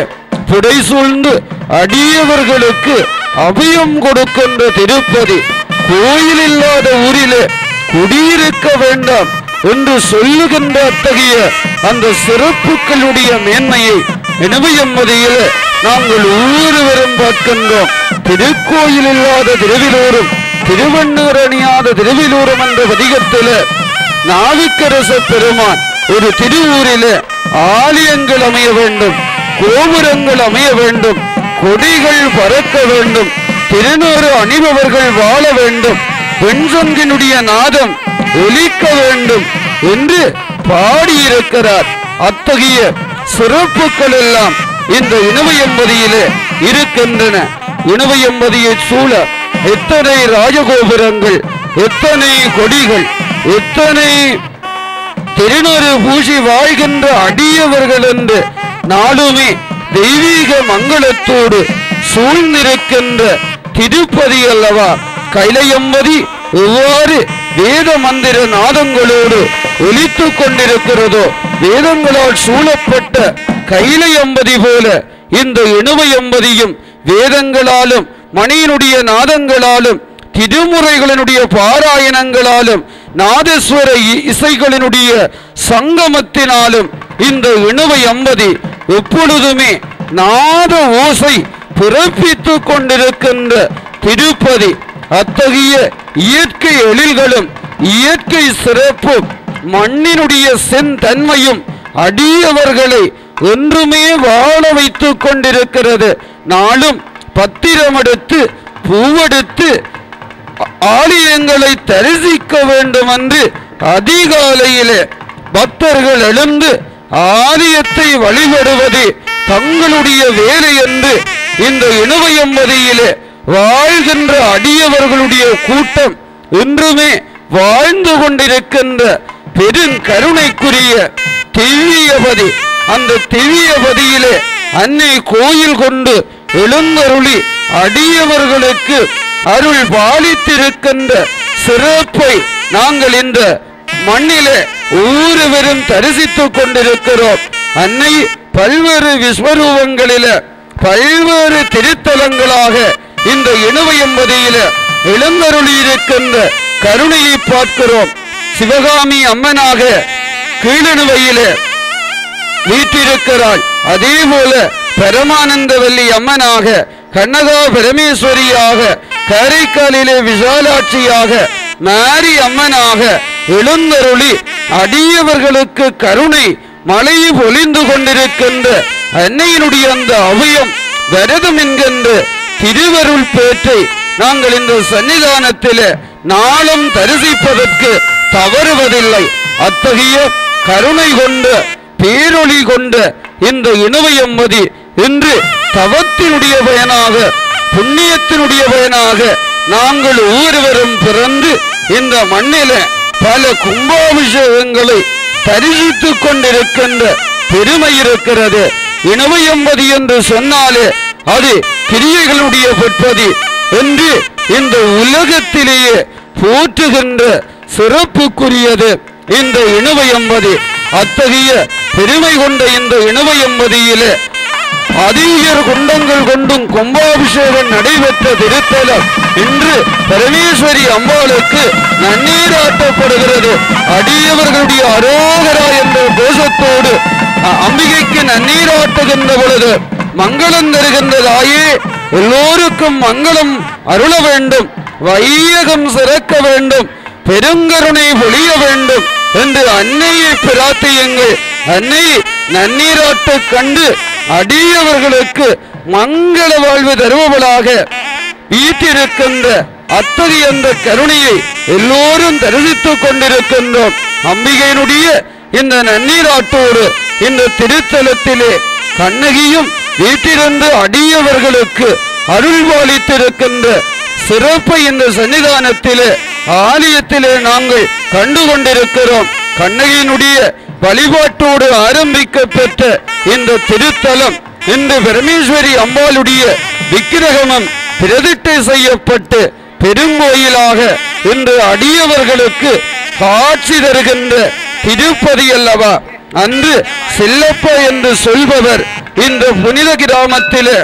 Speaker 8: புடைசூழ்ந்து அடியவர்களுக்கு அபயம் கொடுக்கின்ற திருப்பதி. கோயில் இல்லாத ஊரிலே குடியிருக்க வேண்டாம் என்று சொல்லுகின்ற அத்தகைய அந்த சிறப்புகளுடைய மேன்மையை இனவையம்மதியில் நாங்கள் ஒவ்வொருவரும் பார்க்கின்றோம். திருக்கோயில் இல்லாத திருவிலூரும் திருவண்ணூர் அணியாத திருவிலூரும் என்ற பதிகத்தில் நாவுக்கரச பெருமான் ஒரு திருவூரிலே ஆலயங்கள் அமைய வேண்டும், கோபுரங்கள் அமைய வேண்டும், கொடிகள் பறக்க வேண்டும், திருநூறு அணிபவர்கள் வாழ வேண்டும், பெண்சொங்கினுடைய நாதம் ஒலிக்க வேண்டும் என்று பாடியிருக்கிறார். அத்தகைய சிறப்புகள் எல்லாம் இந்த இனவையம்பதியிலே இருக்கின்றன. இனவையம்பதியை சூழ எத்தனை ராஜகோபுரங்கள், எத்தனை கொடிகள், எத்தனை திருநூறு பூசி வாழ்கின்ற அடியவர்கள் என்று நாளுமே தெய்வீக மங்களத்தோடு சூழ்ந்திருக்கின்ற திருப்பதி அல்லவா கைலையம்பதி. எவ்வாறு வேத மந்திர நாதங்களோடு ஒலித்து கொண்டிருக்கிறதோ, வேதங்களால் சூழப்பட்ட கைலையம்பதி போல இந்த இணுவையம்பதியும் வேதங்களாலும் மணியினுடைய நாதங்களாலும் திருமுறைகளினுடைய பாராயணங்களாலும் நாதஸ்வர இசைகளினுடைய சங்கமத்தினாலும் இந்த இணுவையம்பதி எப்பொழுதுமே நாத ஓசை பிறப்பித்து கொண்டிருக்கின்ற திருப்பதி. அத்தகைய இயற்கை எழில்களும் இயற்கை சிறப்பும் மண்ணினுடைய செந்தன்மையும் அடியவர்களை என்றுமே வாழ வைத்துக் கொண்டிருக்கிறது. நாளும் பத்திரம் எடுத்து பூவெடுத்து ஆலயங்களை தரிசிக்க வேண்டும் என்று அதிகாலையிலே பக்தர்கள் எழுந்து ஆலயத்தை வழிபடுவது தங்களுடைய வேலை என்று இந்த இணுவையம்பதியிலே வாழ்கின்ற அடியவர்களுடைய கூட்டம் இன்றுமே வாழ்ந்து கொண்டிருக்கின்ற பெருங்கருணைக்குரிய திவ்யபதி. அந்த திவ்யபதியிலே அன்னை கோயில் கொண்டு எழுந்தருளி அடியவர்களுக்கு அருள் பாலித்திருக்கின்ற சிறப்பை நாங்கள் இந்த மண்ணிலே ஒவ்வொருவரும் தரிசித்துக் கொண்டிருக்கிறோம். அன்னை பல்வேறு விஸ்வரூபங்களில பல்வேறு திருத்தலங்களாக இந்த இணுவையம்பதியில எழுந்தருளி இருக்கின்ற கருணையை பார்க்கிறோம். சிவகாமி அம்மனாக கீழணுவையில வீற்றிருக்கிறாள். அதே போல பரமானந்தவல்லி அம்மனாக, கண்ணகா பரமேஸ்வரியாக, காரைக்காலிலே விசாலாட்சியாக, மாரி அம்மனாக எழுந்தருளி அடியவர்களுக்கு கருணை மழை பொழிந்து கொண்டிருக்கின்ற அன்னையினுடைய அந்த அபயம் வரதம் என்கின்ற திருவருள் பேற்றை நாங்கள் இந்த சன்னிதானத்தில் நாளும் தரிசிப்பதற்கு தவறுவதில்லை. அத்தகைய கருணை கொண்ட பேரொளி கொண்ட இந்த இணுவையம்பதி இன்று தவத்தினுடைய பயனாக, புண்ணியத்தினுடைய பயனாக நாங்கள் ஒவ்வொருவரும் பிறந்து இந்த மண்ணில பல கும்பாபிஷேகங்களை தரிசித்துக் கொண்டிருக்கின்ற பெருமை இருக்கிறது. இணுவையம்பதி என்று சொன்னாலே அது கிரியைகளுடைய பொற்பதி என்று இந்த உலகத்திலேயே போற்றுகின்ற சிறப்புக்குரியது இந்த இணுவையம்பதி. அத்தகைய பெருமை கொண்ட இந்த இணுவையம்பதியிலே அதிகர் குண்டங்கள் கொண்டும் கும்பாபிஷேகம் நடைபெற்ற திருத்தலம் இன்று பரமேஸ்வரி அம்பாளுக்கு நன்னீராட்டப்படுகிறது. அடியவர்களுடைய அரோகரா என்ற கோஷத்தோடு அம்பிகைக்கு நன்னீராட்டுகின்ற பொழுது மங்களம் தருகின்றதாயே எல்லோருக்கும் மங்களம் அருள வேண்டும், வையகம் சிறக்க வேண்டும், பெருங்கருணை பொழிய வேண்டும் என்று அன்னையை பிரார்த்தியுங்கள். அன்னை நன்னீராட்டு கண்டு அடியவர்களுக்கு மங்கள வாழ்வு தருபவளாக வீட்டிருக்கின்ற அத்தகைய அந்த கருணையை எல்லோரும் தரிசித்துக் கொண்டிருக்கின்றோம். அம்பிகையினுடைய இந்த நன்னீராட்டோடு இந்த திருத்தலத்திலே கண்ணகியும் வீட்டிலிருந்து அடியவர்களுக்கு அருள் பாலித்திருக்கின்ற சிறப்பை இந்த சன்னிதானத்திலே ஆலயத்திலே நாங்கள் கண்டு கொண்டிருக்கிறோம். கண்ணகியினுடைய வழிபாட்டோடு ஆரம்பிக்கப்பெற்ற இந்த திருத்தலம் இன்று பரமேஸ்வரி அம்பாளுடைய விக்கிரகமும் பிரதிஷ்டை செய்யப்பட்டு பெருங்கோயிலாக இன்று அடியவர்களுக்கு காட்சி தருகின்ற திருப்பதி அல்லவா. அன்று செல்லப்பா என்று சொல்பவர் இந்த புனித கிராமத்திலே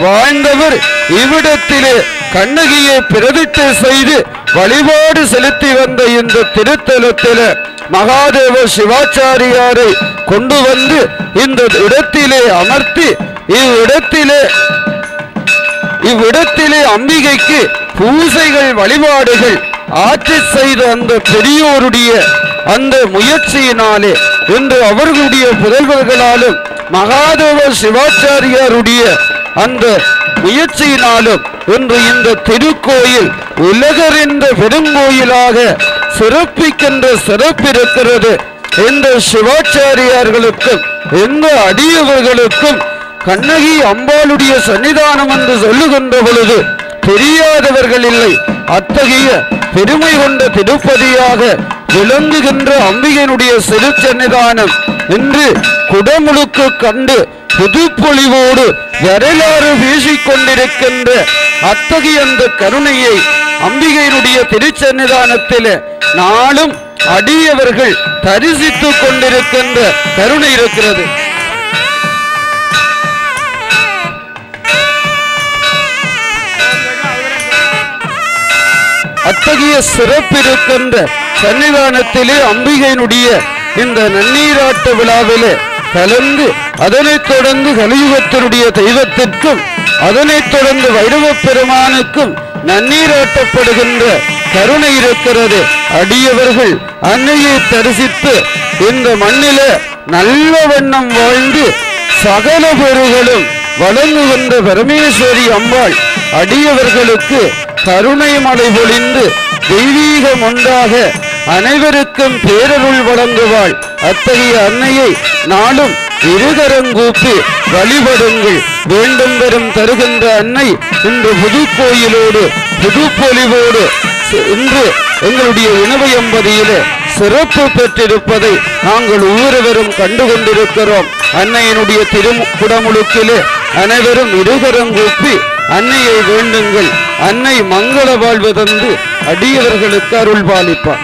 Speaker 8: வாழ்ந்தவர் இவ்விடத்திலே கண்ணகியை பிரதிஷ்டை செய்து வழிபாடு செலுத்தி வந்த இந்த திருத்தலத்திலே மகாதேவ சிவாச்சாரியாரை கொண்டு வந்து இந்த இடத்திலே அமர்த்தி இவ்விடத்திலே அம்பிகைக்கு பூசைகள் வழிபாடுகள் ஆட்சி செய்த அந்த பெரியோருடைய அந்த முயற்சியினாலே இன்று அவர்களுடைய புதல்வர்களாலும் மகாதேவ சிவாச்சாரியாருடைய அந்த முயற்சியினாலும் இன்று இந்த திருக்கோயில் உலகறிந்த பெருங்கோயிலாக சிறப்பிக்கின்ற சிறப்பிருக்கிறது. இந்த சிவாச்சாரியார்களுக்கும் இந்த அடியவர்களுக்கும் கண்ணகி அம்பாளுடைய சன்னிதானம் என்று சொல்லுகின்ற பொழுது தெரியாதவர்கள் இல்லை. அத்தகைய பெருமை கொண்ட திருப்பதியாக விளங்குகின்ற அம்பிகையினுடைய சிறு சன்னிதானம் இன்று குடமுழுக்கு கண்டு புதுப்பொழிவோடு வரலாறு வீசிக்கொண்டிருக்கின்ற அத்தகைய அந்த கருணையை அம்பிகையினுடைய திருச்சன்னிதானத்தில் நாளும் அடியவர்கள் தரிசித்துக் கொண்டிருக்கின்ற கருணை இருக்கிறது. அத்தகைய சிறப்பிருக்கின்ற சன்னிதானத்திலே அம்பிகையினுடைய இந்த நன்னீராட்ட விழாவிலே கலந்து அதனைத் தொடர்ந்து கலியுகத்தினுடைய தெய்வத்திற்கும் அதனைத் தொடர்ந்து வைரவ பெருமானுக்கும் நன்னீராட்டப்படுகின்ற கருணை இருக்கிறது. அடியவர்கள் அன்னையை தரிசித்து இந்த மண்ணிலே நல்ல வண்ணம் வாழ்ந்து சகல பெருகளும் வழங்குகின்ற பரமேஸ்வரி அம்பாள் அடியவர்களுக்கு கருணை மழை பொழிந்து தெய்வீகம் உண்டாக அனைவருக்கும் பேரருள் வழங்குவாள். அத்தகைய அன்னையை நாளும் இருகரங்கூப்பி வழிபடுங்கள். வேண்டும் பெறும் தருகின்ற அன்னை இன்று புதுக்கோயிலோடு புதுப்பொலிவோடு இன்று எங்களுடைய இனவயம்பதியிலே சிறப்பு பெற்றிருப்பதை நாங்கள் ஒவ்வொருவரும் கண்டுகொண்டிருக்கிறோம். அன்னையினுடைய திருக்குடமுழுக்கிலே அனைவரும் இருகரங்கூப்பி அன்னையை வேண்டுங்கள். அன்னை மங்கள வாழ்வு தந்து அடியவர்களுக்கு அருள் பாலிப்பார்.